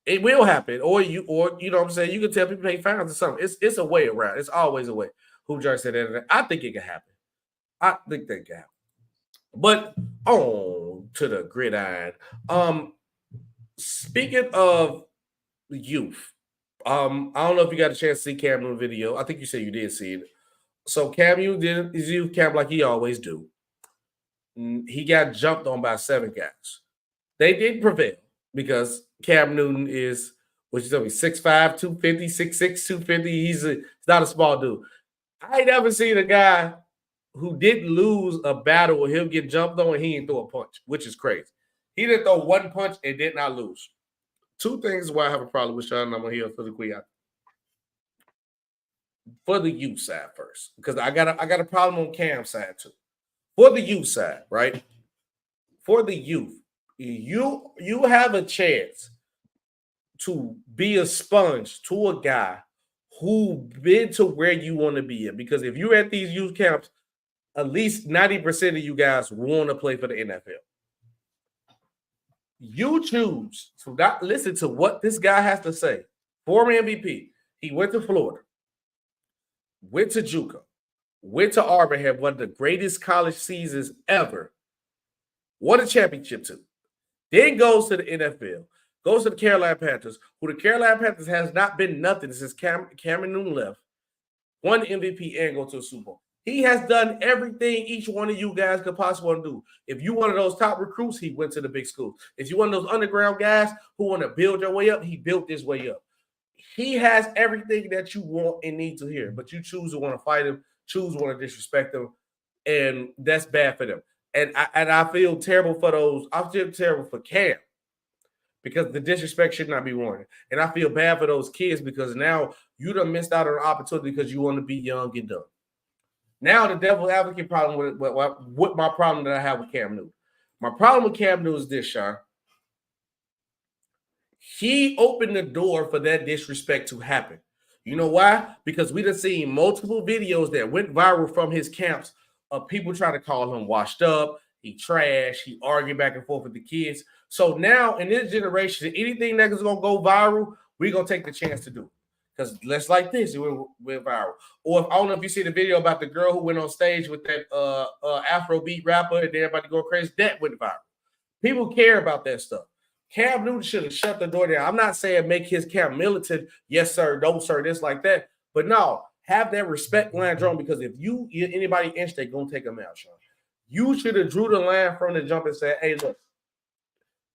It will happen, or you know what I'm saying. You can tell people pay fines or something. It's a way around. It's always a way. Who just said that? I think it can happen. I think that can happen. But on to the gridiron. Speaking of youth, I don't know if you got a chance to see Cam Newton video. I think you said you did see it. So Cam Newton did his youth camp like he always do. He got jumped on by 7 guys. They did prevail because Cam Newton is, what you tell me, 6'5", 250, 6'6", 250. He's not a small dude. I ain't never seen a guy who didn't lose a battle with him get jumped on and he didn't throw a punch, which is crazy. He didn't throw one punch and did not lose. 2 things why I have a problem with Sean, and I'm going to hear for the quick out. For the youth side first, because I got a problem on Cam's side too. For the youth side, right? For the youth, you have a chance to be a sponge to a guy who been to where you want to be at. Because if you're at these youth camps, at least 90% of you guys want to play for the NFL. You choose to not listen to what this guy has to say. Former MVP. He went to Florida, went to JUCO, went to Auburn, had one of the greatest college seasons ever. Won a championship too. Then goes to the NFL, goes to the Carolina Panthers, who the Carolina Panthers has not been nothing since Cameron Newton left. Won the MVP and go to the Super Bowl. He has done everything each one of you guys could possibly do. If you one of those top recruits, he went to the big school. If you one of those underground guys who want to build your way up, he built his way up. He has everything that you want and need to hear, but you choose to want to fight him, choose to want to disrespect him, and that's bad for them. And I feel terrible for those. I feel terrible for Cam because the disrespect should not be warranted. And I feel bad for those kids because now you done missed out on an opportunity because you want to be young and dumb. Now the devil's advocate problem with my problem that I have with Cam Newton. My problem with Cam Newton is this, Sean. He opened the door for that disrespect to happen. You know why? Because we done seen multiple videos that went viral from his camps of people trying to call him washed up, he trash, he arguing back and forth with the kids. So now in this generation, anything that is going to go viral, we're going to take the chance to do. because less like this, it went viral. Or I don't know if you see the video about the girl who went on stage with that Afrobeat rapper and everybody go crazy. That went viral. People care about that stuff. Cam Newton should have shut the door down. I'm not saying make his camp militant. Yes, sir. No, sir. This like that. But no, have that respect line drawn, because if you anybody inch, they're gonna take them out, Sean. You should have drew the line from the jump and said, hey, look,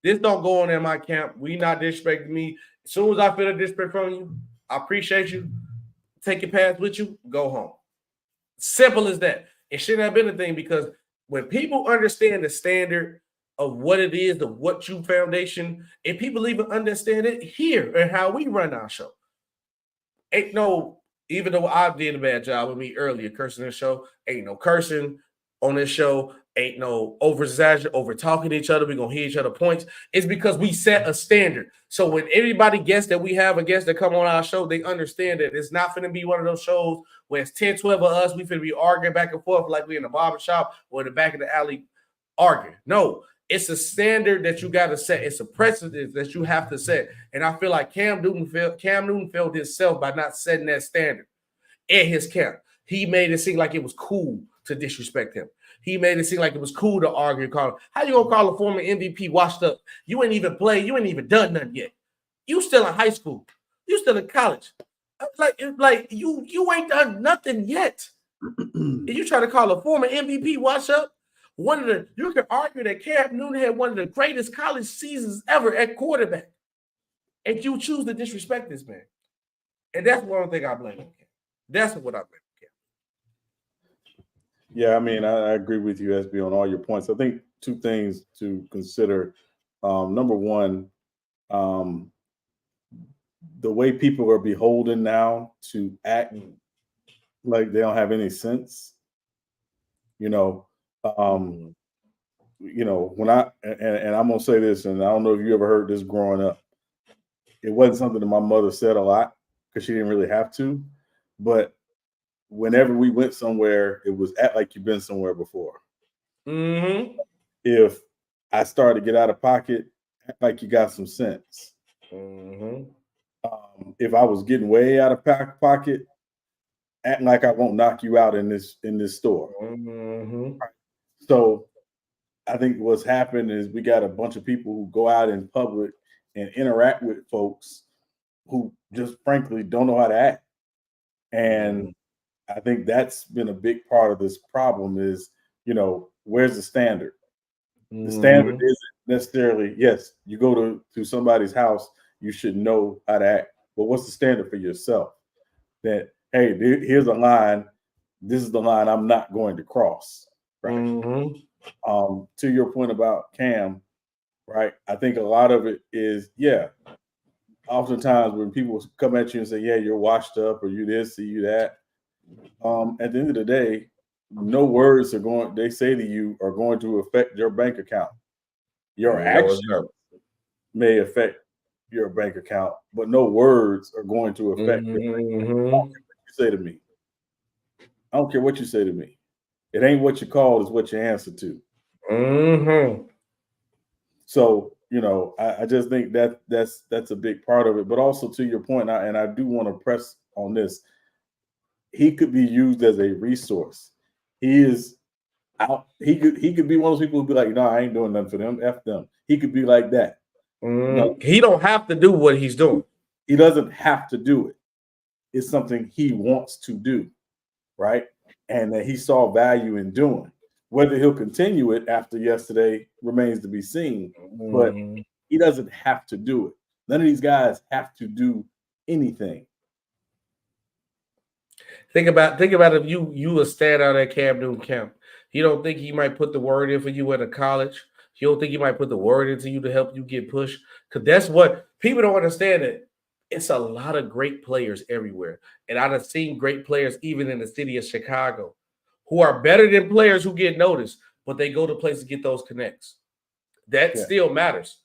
this don't go on in my camp. We not disrespecting me. As soon as I feel a disrespect from you, I appreciate you. Take your pass with you, go home. Simple as that. It shouldn't have been a thing, because when people understand the standard of what it is, the what you foundation, and people even understand it here and how we run our show. Ain't no, even though I did a bad job with me earlier cursing this show, ain't no cursing on this show, ain't no over talking to each other. We're gonna hear each other points. It's because we set a standard. So when everybody guests that we have a guest that come on our show, they understand that it's not gonna be one of those shows where it's 10, 12 of us, we finna be arguing back and forth like we in the barbershop or in the back of the alley arguing. No, it's a standard that you got to set. It's a precedent that you have to set. And I feel like Cam Newton failed himself by not setting that standard in his camp. He made it seem like it was cool to disrespect him. He made it seem like it was cool to argue and call him. How you gonna call a former MVP washed up? You ain't even played. You ain't even done nothing yet. You still in high school. You still in college. Like you ain't done nothing yet. And you try to call a former MVP wash up? You can argue that Cam Newton had one of the greatest college seasons ever at quarterback, and you choose to disrespect this man. And that's one thing I blame him. That's what I blame him. Yeah, I mean, I agree with you, SB, on all your points. I think two things to consider. Number one, the way people are beholden now to act like they don't have any sense. When and I'm gonna say this, and I don't know if you ever heard this growing up. It wasn't something that my mother said a lot because she didn't really have to, but whenever we went somewhere, it was act like you've been somewhere before. Mm-hmm. If I started to get out of pocket, act like you got some sense. Mm-hmm. If I was getting way out of pocket, act like I won't knock you out in this store. Mm-hmm. So I think what's happened is we got a bunch of people who go out in public and interact with folks who just frankly don't know how to act. And I think that's been a big part of this problem is, where's the standard? The standard isn't necessarily, yes, you go to somebody's house, you should know how to act. But what's the standard for yourself? That, hey, here's a line. This is the line I'm not going to cross. Right. To your point about Cam, right? I think a lot of it is, oftentimes when people come at you and say, yeah, you're washed up or you this or you that, at the end of the day, no words they say to you are going to affect your bank account. Your actions may affect your bank account, but no words are going to affect your bank account. I don't care what you say to me. I don't care what you say to me. It ain't what you call, it's what you answer to. So, I just think that's a big part of it. But also to your point, and I do want to press on this, he could be used as a resource. He is out. He could be one of those people who be like, no, I ain't doing nothing for them. F them. He could be like that. No, he don't have to do what he's doing. He doesn't have to do it. It's something he wants to do, right? And that he saw value in doing. Whether he'll continue it after yesterday remains to be seen. But he doesn't have to do it. None of these guys have to do anything. Think about if you would stand out at Cam Newton camp. You don't think he might put the word in for you at a college? You don't think he might put the word into you to help you get pushed? Because that's what people don't understand. That it's a lot of great players everywhere. And I've seen great players even in the city of Chicago who are better than players who get noticed, but they go to places to get those connects. That still matters.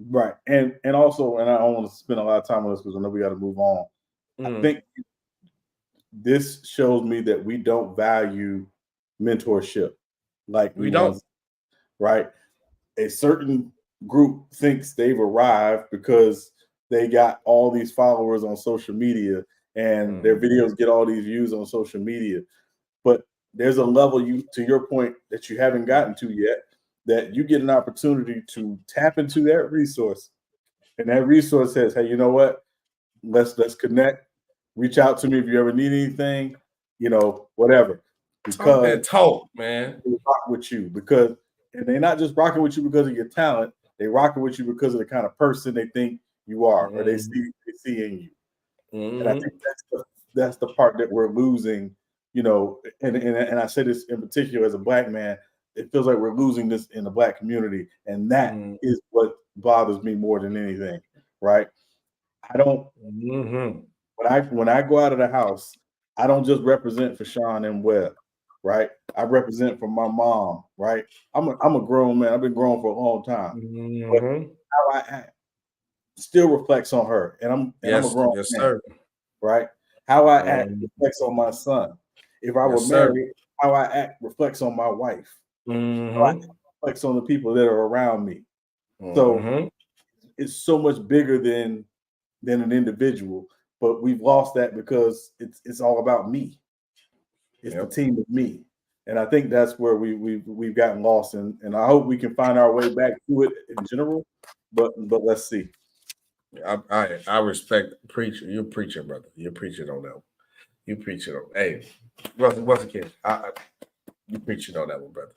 Right. And also, and I don't want to spend a lot of time on this because I know we got to move on. I think this shows me that we don't value mentorship like we don't. Right. A certain group thinks they've arrived because they got all these followers on social media and their videos get all these views on social media. But there's a level, to your point, that you haven't gotten to yet, that you get an opportunity to tap into that resource, and that resource says, hey, you know what? Let's connect. Reach out to me if you ever need anything, whatever. Talk that talk, man. They rock with you and they're not just rocking with you because of your talent. They rocking with you because of the kind of person they think you are, or they see in you. And I think that's the part that we're losing. And I say this in particular as a Black man, it feels like we're losing this in the Black community, and that is what bothers me more than anything. Right? I don't. When I go out of the house, I don't just represent for Sean and Webb, right? I represent for my mom, right? I'm a grown man. I've been grown for a long time. But how I act still reflects on her, and I'm a grown man, sir. right? How I act reflects on my son. If I were married, how I act reflects on my wife. How I act reflects on the people that are around me. So it's so much bigger than an individual. But we've lost that because it's all about me. It's the team of me, and I think that's where we've gotten lost. And I hope we can find our way back to it in general. But let's see. I respect preacher. You're a preacher, brother. You're preaching on that one. You preaching on. Hey, once again, you preaching on that one, brother.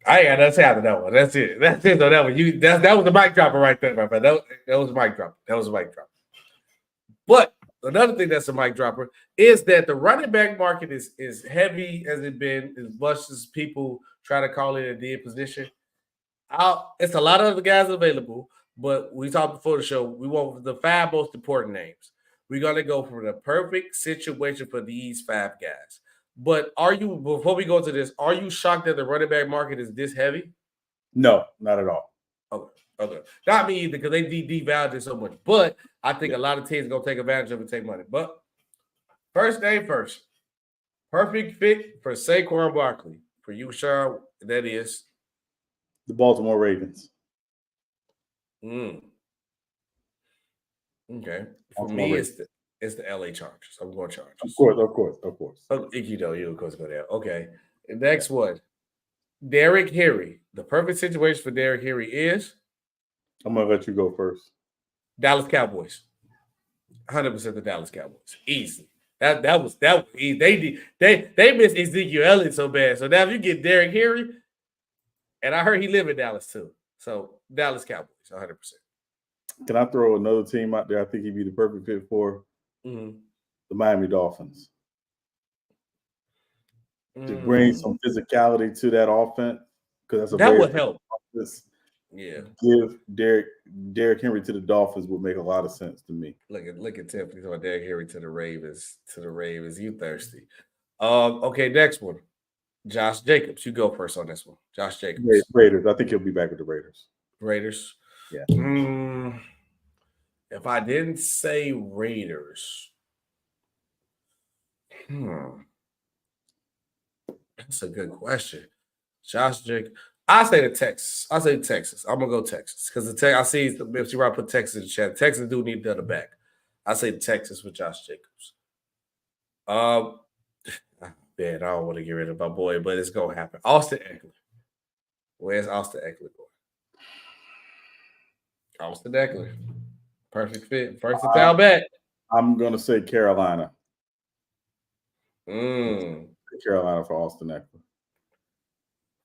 I ain't got nothing to say after that one. That's it. That's it on that one. That was a mic dropper right there, my friend. That was a mic drop. That was a mic drop. But another thing that's a mic dropper is that the running back market is heavy as it's been, as much as people try to call it a dead position. It's a lot of other guys available, but we talked before the show. We want the 5 most important names. We're going to go for the perfect situation for these 5 guys. But before we go to this, are you shocked that the running back market is this heavy? No, not at all. Okay. Not me either, because they devalued it so much. But I think a lot of teams are going to take advantage of it and take money. But first name first. Perfect fit for Saquon Barkley. For you, Sean, that is? The Baltimore Ravens. Okay. For me, it's the LA Chargers. I'm going Chargers. Of course. Oh, you of course go there. Okay. The next one. Derrick Henry. The perfect situation for Derrick Henry is? I'm gonna let you go first. Dallas Cowboys. 100% the Dallas Cowboys. Easy. That was easy. They missed Ezekiel Elliott so bad. So now if you get Derrick Henry, and I heard he live in Dallas too. So Dallas Cowboys, 100%. Can I throw another team out there? I think he'd be the perfect fit for the Miami Dolphins. To bring some physicality to that offense, because that would help. Offense. Yeah, give Derrick Henry to the Dolphins would make a lot of sense to me. Look at Tiffany talking about Derrick Henry to the Ravens. You thirsty? Okay, next one. Josh Jacobs. You go first on this one. Josh Jacobs. Raiders. I think he'll be back with the Raiders. Raiders. Yeah. If I didn't say Raiders, that's a good question. Josh Jacobs. I say Texas. I'm gonna go Texas because I see if you put Texas in the chat. Texas do need the other back. I say Texas with Josh Jacobs. Man, I don't want to get rid of my boy, but it's gonna happen. Austin Eckler. Where's Austin Eckler going? Austin Eckler. Perfect fit. First to foul back. I'm gonna say Carolina. Carolina for Austin Eckler.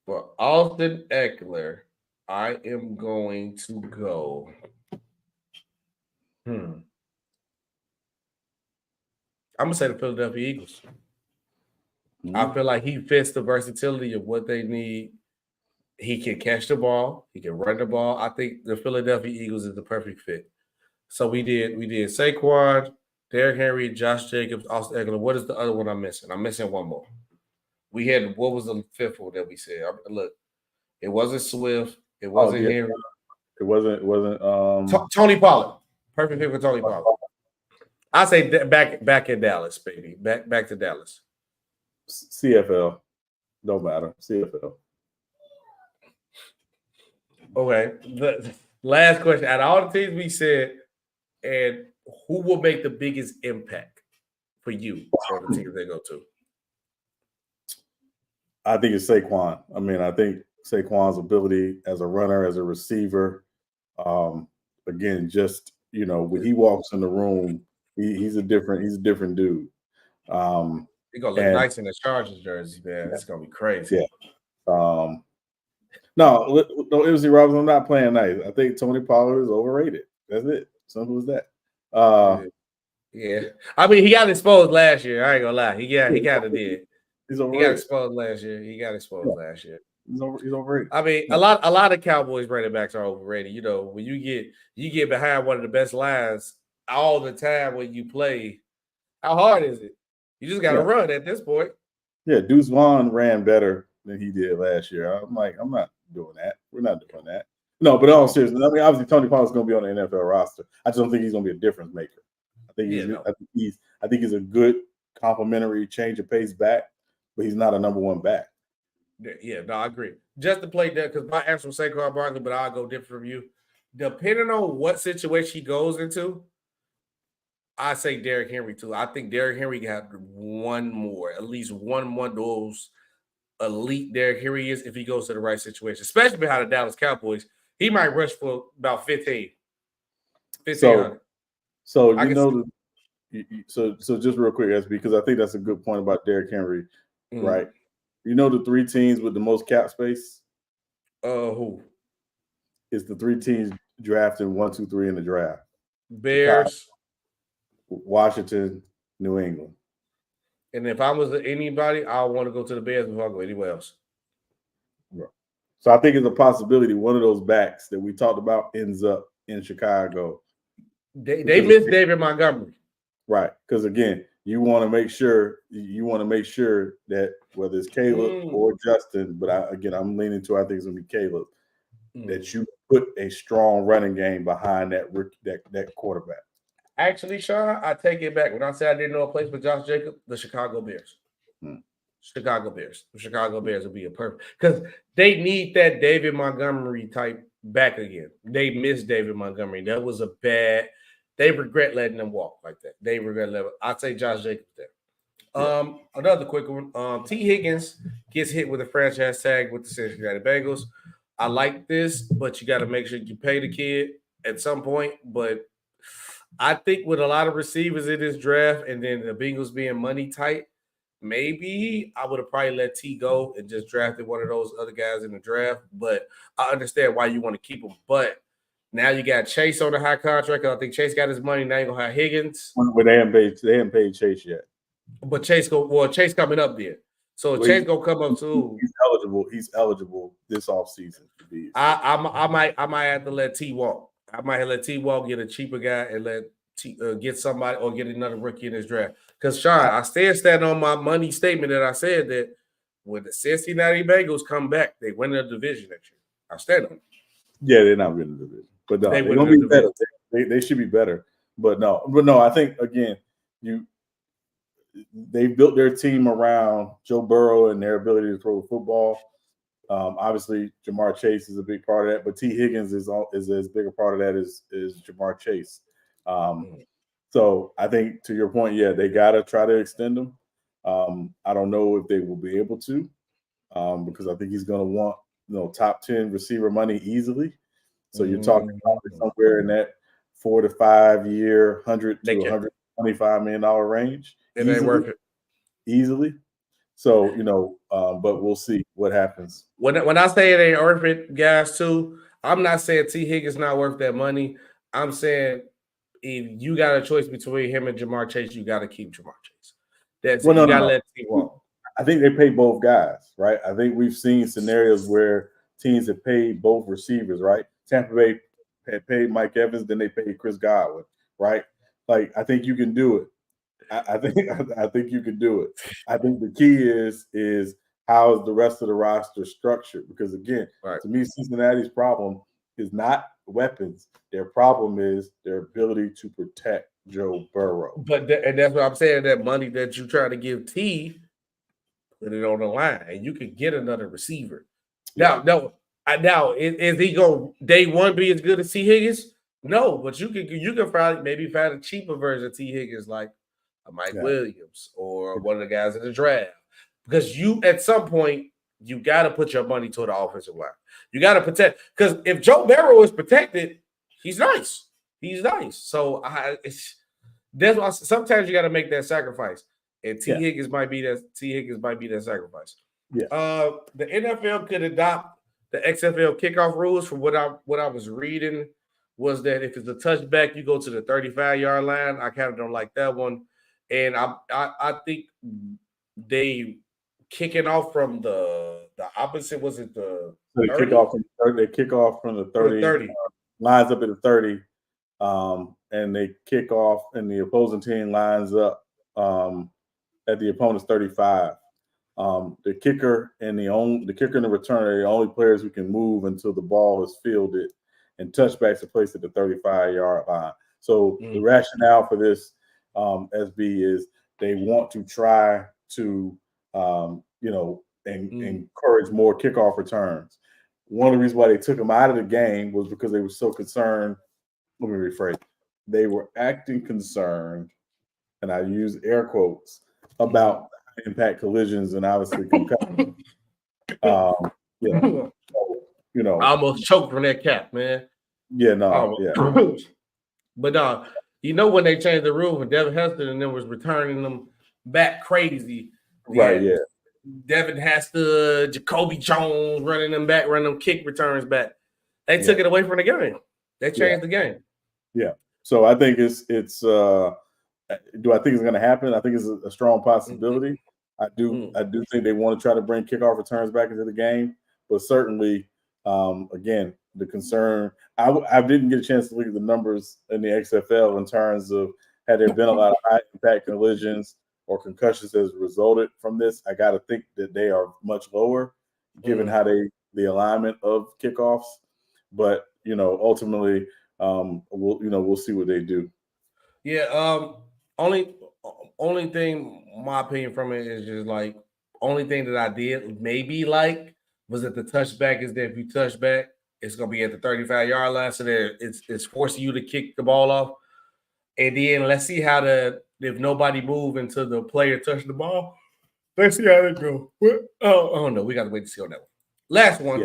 For Austin Eckler, I am going to go. I'm gonna say the Philadelphia Eagles. I feel like he fits the versatility of what they need. He can catch the ball. He can run the ball. I think the Philadelphia Eagles is the perfect fit. So we did Saquon, Derrick Henry, Josh Jacobs, Austin Eckler. What is the other one I'm missing? I'm missing one more. We had, what was the 5th one that we said? Look, it wasn't Swift. It wasn't Henry. It wasn't Tony Pollard. Perfect fit for Tony Pollard. I say back in Dallas, baby. Back to Dallas. CFL. Don't matter. CFL. Okay. The last question. Out of all the teams we said, and who will make the biggest impact for you on the team they go to? I think it's Saquon. I mean, I think Saquon's ability as a runner, as a receiver, again, just when he walks in the room, he's a different dude. He's gonna look And nice in the Chargers jersey, man. It's gonna be crazy. yeah. No, MC Robinson, I'm not playing nice. I think Tony Pollard is overrated. That's it. Simple as that. Yeah. I mean, he got exposed last year. I ain't gonna lie. He kind of did. He's He overrated. got exposed last year. Last year. He's overrated. I mean, a lot of Cowboys running backs are overrated. You know, when you get behind one of the best lines all the time when you play, how hard is it? You just got to run at this point. Yeah, Deuce Vaughn ran better than he did last year. I'm like, I'm not doing that. We're not doing that. No, but all seriousness, I mean, obviously Tony Pollard's going to be on the NFL roster. I just don't think he's going to be a difference maker. I think he's a good complimentary change of pace back, but he's not a number one back. Yeah, no, I agree. Just to play that, because my answer was Saquon Barkley, but I'll go different from you. Depending on what situation he goes into, I say Derrick Henry too. I think Derrick Henry got at least one more of those elite Derrick Henry is if he goes to the right situation, especially behind the Dallas Cowboys. He might rush for about 15. So so just real quick, SB, because I think that's a good point about Derrick Henry, right? You know the three teams with the most cap space? Who? It's the three teams drafting 1, 2, 3 in the draft. Bears, Chicago, Washington, New England. And if I was anybody, I would want to go to the Bears before I go anywhere else. Right. So I think it's a possibility one of those backs that we talked about ends up in Chicago. They missed David Montgomery. Right. Because again, you want to make sure that whether it's Caleb or Justin, but I'm leaning to I think it's gonna be Caleb, that you put a strong running game behind that quarterback. Actually, Sean, I take it back. When I said I didn't know a place for Josh Jacobs, the Chicago Bears. Chicago Bears. The Chicago Bears would be a perfect because they need that David Montgomery type back again. They miss David Montgomery. That was a bad. They regret letting them walk like that. They regret letting. I'd say Josh Jacobs there. Another quick one. T. Higgins gets hit with a franchise tag with the Cincinnati Bengals. I like this, but you got to make sure you pay the kid at some point. But I think with a lot of receivers in this draft and then the Bengals being money tight, maybe I would have probably let T go and just drafted one of those other guys in the draft. But I understand why you want to keep him. But now you got Chase on the high contract. I think Chase got his money. Now you're going to have Higgins. Well, they haven't paid Chase yet. But Chase coming up there. So Chase going to come up too. He's eligible this offseason to be. I might have to let T walk. I might let T walk, get a cheaper guy, and let T get somebody or get another rookie in this draft. Because Sean, I stand on my money statement that I said that when the Cincinnati Bengals come back, they win the division next year. I stand on it. Yeah, they're not winning the division, but no, they're going to be better. They should be better, but no. I think again, they built their team around Joe Burrow and their ability to throw the football. Obviously, Jamar Chase is a big part of that, but T. Higgins is as big a part of that as Jamar Chase. So I think to your point, yeah, they got to try to extend him. I don't know if they will be able to because I think he's going to want top 10 receiver money easily. So you're talking about somewhere in that 4 to 5 year, $100 to $125 million range. It ain't worth it easily. So but we'll see what happens. When I say it ain't worth it, guys, too, I'm not saying T. Higgins not worth that money. I'm saying if you got a choice between him and Jamar Chase, you got to keep Jamar Chase. You got to let T walk. I think they pay both guys, right? I think we've seen scenarios where teams have paid both receivers, right? Tampa Bay had paid Mike Evans, then they paid Chris Godwin, right? Like I think you can do it. I think you can do it. I think the key is how is the rest of the roster structured? Because again, to me, Cincinnati's problem is not weapons. Their problem is their ability to protect Joe Burrow. And that's what I'm saying. That money that you try to give T, put it on the line, and you could get another receiver. Now, is he going day one be as good as T. Higgins? No, but you can probably maybe find a cheaper version of T. Higgins, like a Mike Williams or one of the guys in the draft. Because you, at some point, you got to put your money toward the offensive line. You got to protect. Because if Joe Burrow is protected, he's nice. He's nice. So that's why sometimes you got to make that sacrifice. And T. Higgins might be that sacrifice. Yeah. The NFL could adopt the XFL kickoff rules. From what I was reading, was that if it's a touchback, you go to the 35-yard line. I kind of don't like that one, and I think they kicking off from the opposite. Was it the they kick off from the 30. Lines up at the 30, and they kick off, and the opposing team lines up at the opponent's 35. The kicker and the returner are the only players who can move until the ball is fielded, and touchbacks are placed at the 35-yard line. So the rationale for this, SB, is they want to try to encourage more kickoff returns. One of the reasons why they took them out of the game was because they were so concerned. Let me rephrase. They were acting concerned, and I use air quotes, about impact collisions and obviously concussions. I almost choked from that cap, man. But when they changed the rule when Devin Hester and then was returning them back crazy. Devin Hester, Jacoby Jones running them back, running them kick returns back. They took it away from the game. They changed the game. Yeah. So I think it's do I think it's going to happen? I think it's a strong possibility. I do think they want to try to bring kickoff returns back into the game, but certainly, again, the concern. I didn't get a chance to look at the numbers in the XFL in terms of had there been a lot of high impact collisions or concussions as resulted from this. I got to think that they are much lower, given how the alignment of kickoffs. But ultimately, we'll see what they do. Yeah. Only thing, my opinion from it is just like only thing that I did maybe like was that the touchback is that if you touch back, it's gonna be at the 35-yard line, so that it's forcing you to kick the ball off. And then let's see how if nobody move until the player touch the ball. Let's see how it go. Oh no, we got to wait to see on that one. Last one,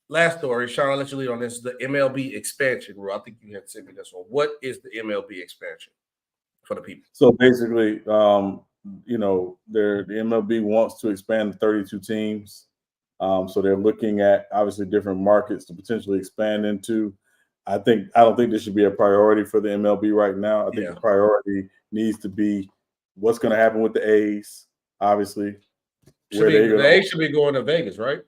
last story. Sean, I'll let you lead on this. The MLB expansion rule. I think you had sent me this one. What is the MLB expansion for the people? So basically, the MLB wants to expand to 32 teams. So they're looking at obviously different markets to potentially expand into. I don't think this should be a priority for the MLB right now. I think the priority needs to be what's going to happen with the A's. Obviously, the A's should be going to Vegas, right?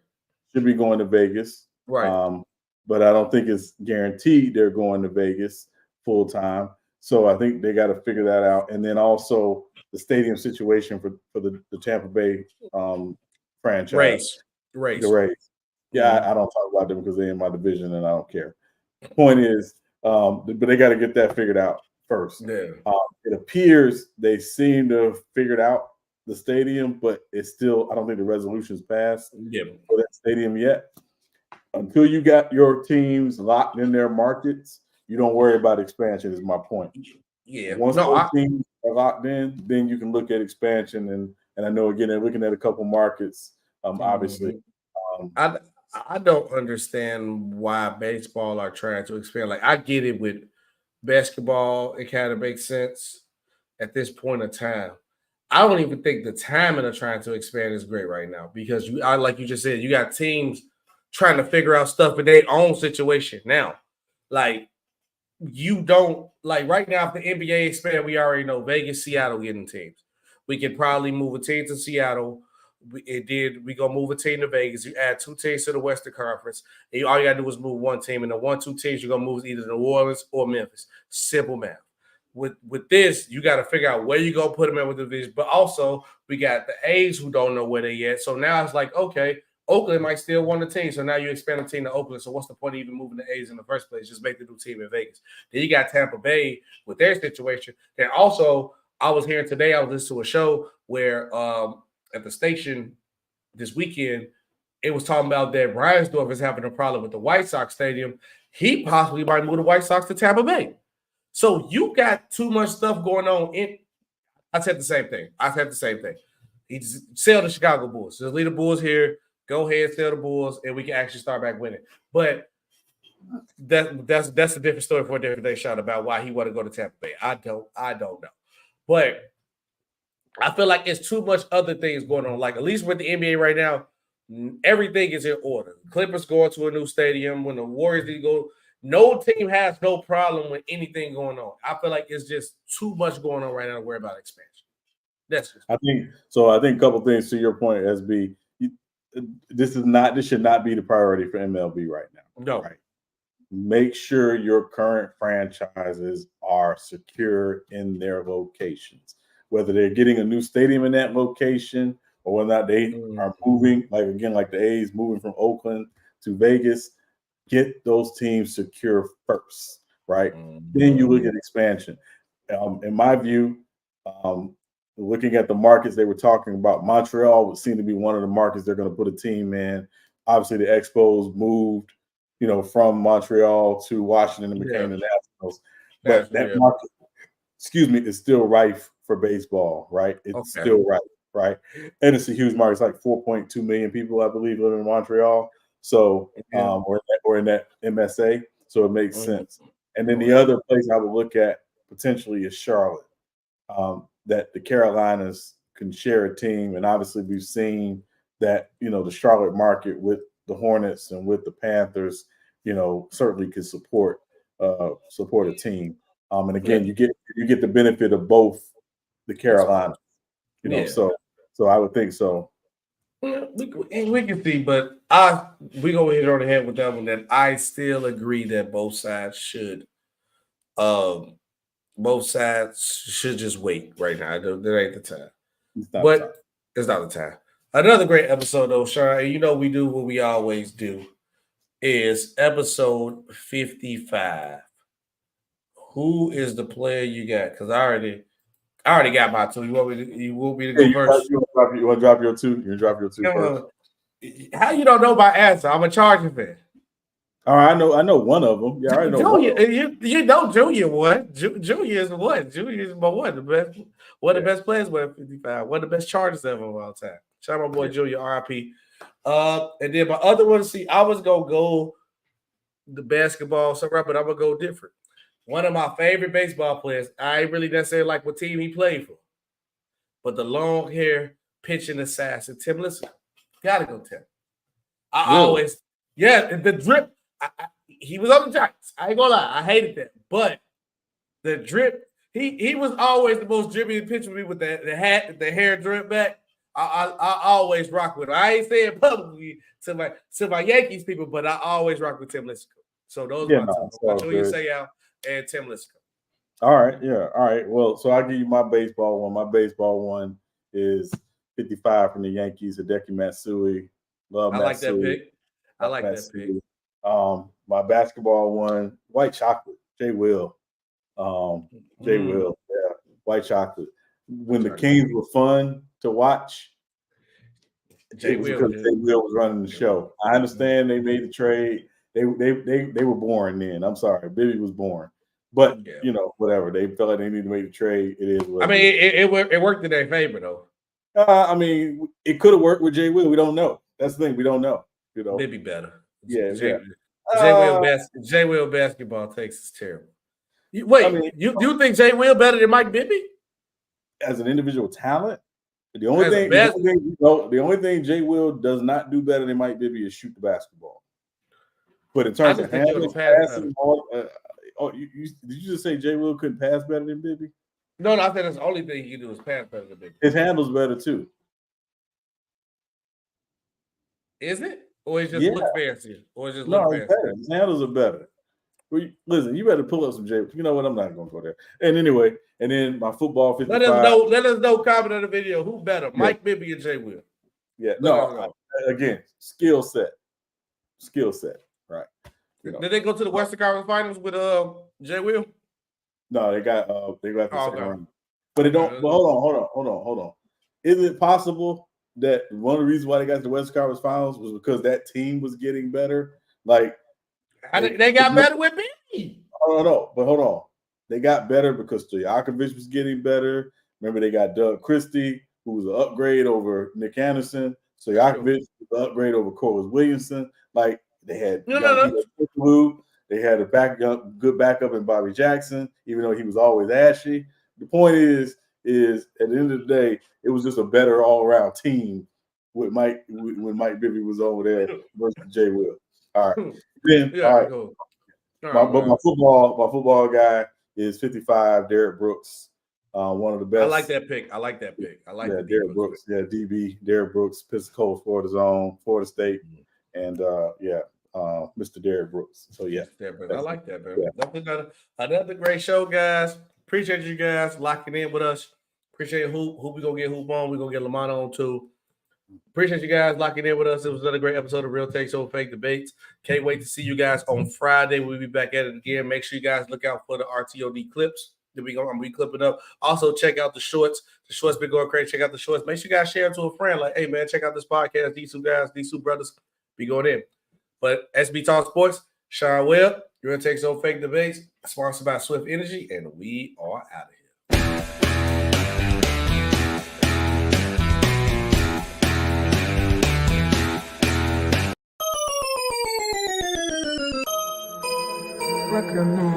Should be going to Vegas, right? But I don't think it's guaranteed they're going to Vegas full time. So I think they got to figure that out, and then also the stadium situation for the Tampa Bay franchise. Rays. The Rays. Yeah, I don't talk about them because they're in my division, and I don't care. Point is, but they got to get that figured out first. Yeah. It appears they seem to have figured out the stadium, but it's still, I don't think the resolution's passed for that stadium yet. Until you got your teams locked in their markets, you don't worry about expansion, is my point. Yeah. Once those teams are locked in, then you can look at expansion. And I know, again, they're looking at a couple markets, obviously. I don't understand why baseball are trying to expand. Like, I get it with basketball. It kind of makes sense at this point in time. I don't even think the timing of trying to expand is great right now because like you just said, you got teams trying to figure out stuff in their own situation now. Like, you don't like right now. If the NBA expand, we already know Vegas, Seattle getting teams. We could probably move a team to Seattle. We gonna move a team to Vegas. You add 2 teams to the Western Conference, and all you gotta do is move 1 team. And the 1-2 teams you're gonna move either New Orleans or Memphis. Simple math. With this, you got to figure out where you gonna put them in with the division. But also, we got the A's who don't know where they yet. So now it's like, okay, Oakland might still want the team. So now you expand the team to Oakland. So what's the point of even moving the A's in the first place? Just make the new team in Vegas. Then you got Tampa Bay with their situation. Then also, I was hearing today, I was listening to a show where at the station this weekend, it was talking about that Reinsdorf is having a problem with the White Sox stadium. he possibly might move the White Sox to Tampa Bay. So you got too much stuff going on. I said the same thing. He just sell the Chicago Bulls. Just leave the Bulls here. Go ahead, sell the Bulls, and we can actually start back winning. But that's a different story for a different day, Sean, about why he want to go to Tampa Bay. I don't know. But I feel like it's too much other things going on. Like, at least with the NBA right now, everything is in order. Clippers going to a new stadium. When the Warriors go, no team has no problem with anything going on. I feel like it's just too much going on right now to worry about expansion. That's just I think a couple things to your point, SB. This should not be the priority for MLB right now. No. Right. Make sure your current franchises are secure in their locations, whether they're getting a new stadium in that location or whether or not they are moving, like the A's moving from Oakland to Vegas. Get those teams secure first, right? Then you look at expansion. In my view, looking at the markets they were talking about, Montreal would seem to be one of the markets they're going to put a team in. Obviously, the Expos moved, from Montreal to Washington and became the Nationals. But that market, is still rife for baseball, right? It's still rife, right? And it's a huge market. It's like 4.2 million people, I believe, live in Montreal. So, or in that MSA. So it makes sense. And then the other place I would look at potentially is Charlotte. That the Carolinas can share a team. And obviously we've seen that, the Charlotte market with the Hornets and with the Panthers, certainly could support a team. And again, you get the benefit of both the Carolinas, so I would think so. We can see, but we go hit on the head with that one. That I still agree that both sides should just wait right now. There ain't the time. It's not the time. Another great episode though, Sean. And we do what we always do. Is episode 55. Who is the player you got? Because I already got my two. You want me to go first? You want to drop your two? You drop your two first. How you don't know my answer? I'm a Charger fan. All right, I know one of them. Yeah, I know. You know Junior won. Junior is one. Junior is my one. The best. One of the best players with 55. One of the best Chargers ever of all time. Shout out my boy Junior, RIP. And then my other one, I was gonna go the basketball, but I'm gonna go different. One of my favorite baseball players. I ain't really necessarily like what team he played for, but the long hair pitching assassin, Tim Lincecum. Gotta go, Tim. The drip. He was on the Giants. I ain't gonna lie, I hated that, but the drip. He was always the most drippy pitcher with me with the hat, the hair drip back. I always rock with him. I ain't saying publicly to my Yankees people, but I always rock with Tim Lincecum. So those are my two. Julian Sayal and Tim Lincecum. All right, yeah. All right. Well, so I'll give you my baseball one. My baseball one is 55 from the Yankees, Hideki Matsui. Love Matsui. That pick. I like that pick. My basketball one, White Chocolate, Jay Will. Jay Will, yeah. White Chocolate. When the Kings were fun to watch, Jay Will was running the show. I understand they made the trade. They were boring then. I'm sorry, Bibby was boring, but whatever. They felt like they needed to make the trade. It is what it worked in their favor though. It could have worked with Jay Will. We don't know. That's the thing. We don't know. Maybe better. Yeah. Jay Will basketball takes is terrible. You think Jay Will better than Mike Bibby? As an individual talent, the only thing Jay Will does not do better than Mike Bibby is shoot the basketball. But in terms of handles, passing, did you just say Jay Will couldn't pass better than Bibby? No, I think that's the only thing he can do is pass better than Bibby. His handles better too. Is it? Or is it just look fancier? Or is it just look fancier? Better. His handles are better. Listen, you better pull up some Jay. You know what? I'm not going to go there. And anyway, and then my football 55. Let us know. Comment on the video. Who better, Mike Bibby or Jay Will? Yeah. Again, skill set. Right. Did they go to the Western Conference Finals with Jay Will? No, they got the second round. But it don't. But hold on. Is it possible that one of the reasons why they got to the Western Conference Finals was because that team was getting better? Like, They got better with me. No, but hold on. They got better because Stojakovic was getting better. Remember, they got Doug Christie, who was an upgrade over Nick Anderson. Stojakovic was an upgrade over Corliss Williamson. Like, they had they had a good backup in Bobby Jackson, even though he was always ashy. The point is at the end of the day, it was just a better all-around team with Mike when Mike Bibby was over there versus Jay Will. All right. Then all right. Cool. My football guy is 55, Derrick Brooks. One of the best. I like that pick. I like the Derrick Brooks. Yeah, DB, Derrick Brooks, Pensacola, Florida Zone, Florida State. And Mr. Derrick Brooks. So yeah. I like that, man. Yeah. Another great show, guys. Appreciate you guys locking in with us. Appreciate who we gonna get Hoop on. We're gonna get Lamont on too. Appreciate you guys locking in with us. It was another great episode of Real Takes Over Fake Debates. Can't wait to see you guys on Friday. We'll be back at it again. Make sure you guys look out for the RTOD clips that I'm gonna be clipping up. Also, check out the shorts. The shorts been going crazy. Check out the shorts. Make sure you guys share it to a friend. Like, hey man, check out this podcast. These two guys, these two brothers, be going in. But SB Talk Sports, Sean Webb, Real Takes Over Fake Debates, sponsored by Swift Energy, and we are out of here. Rucker Man.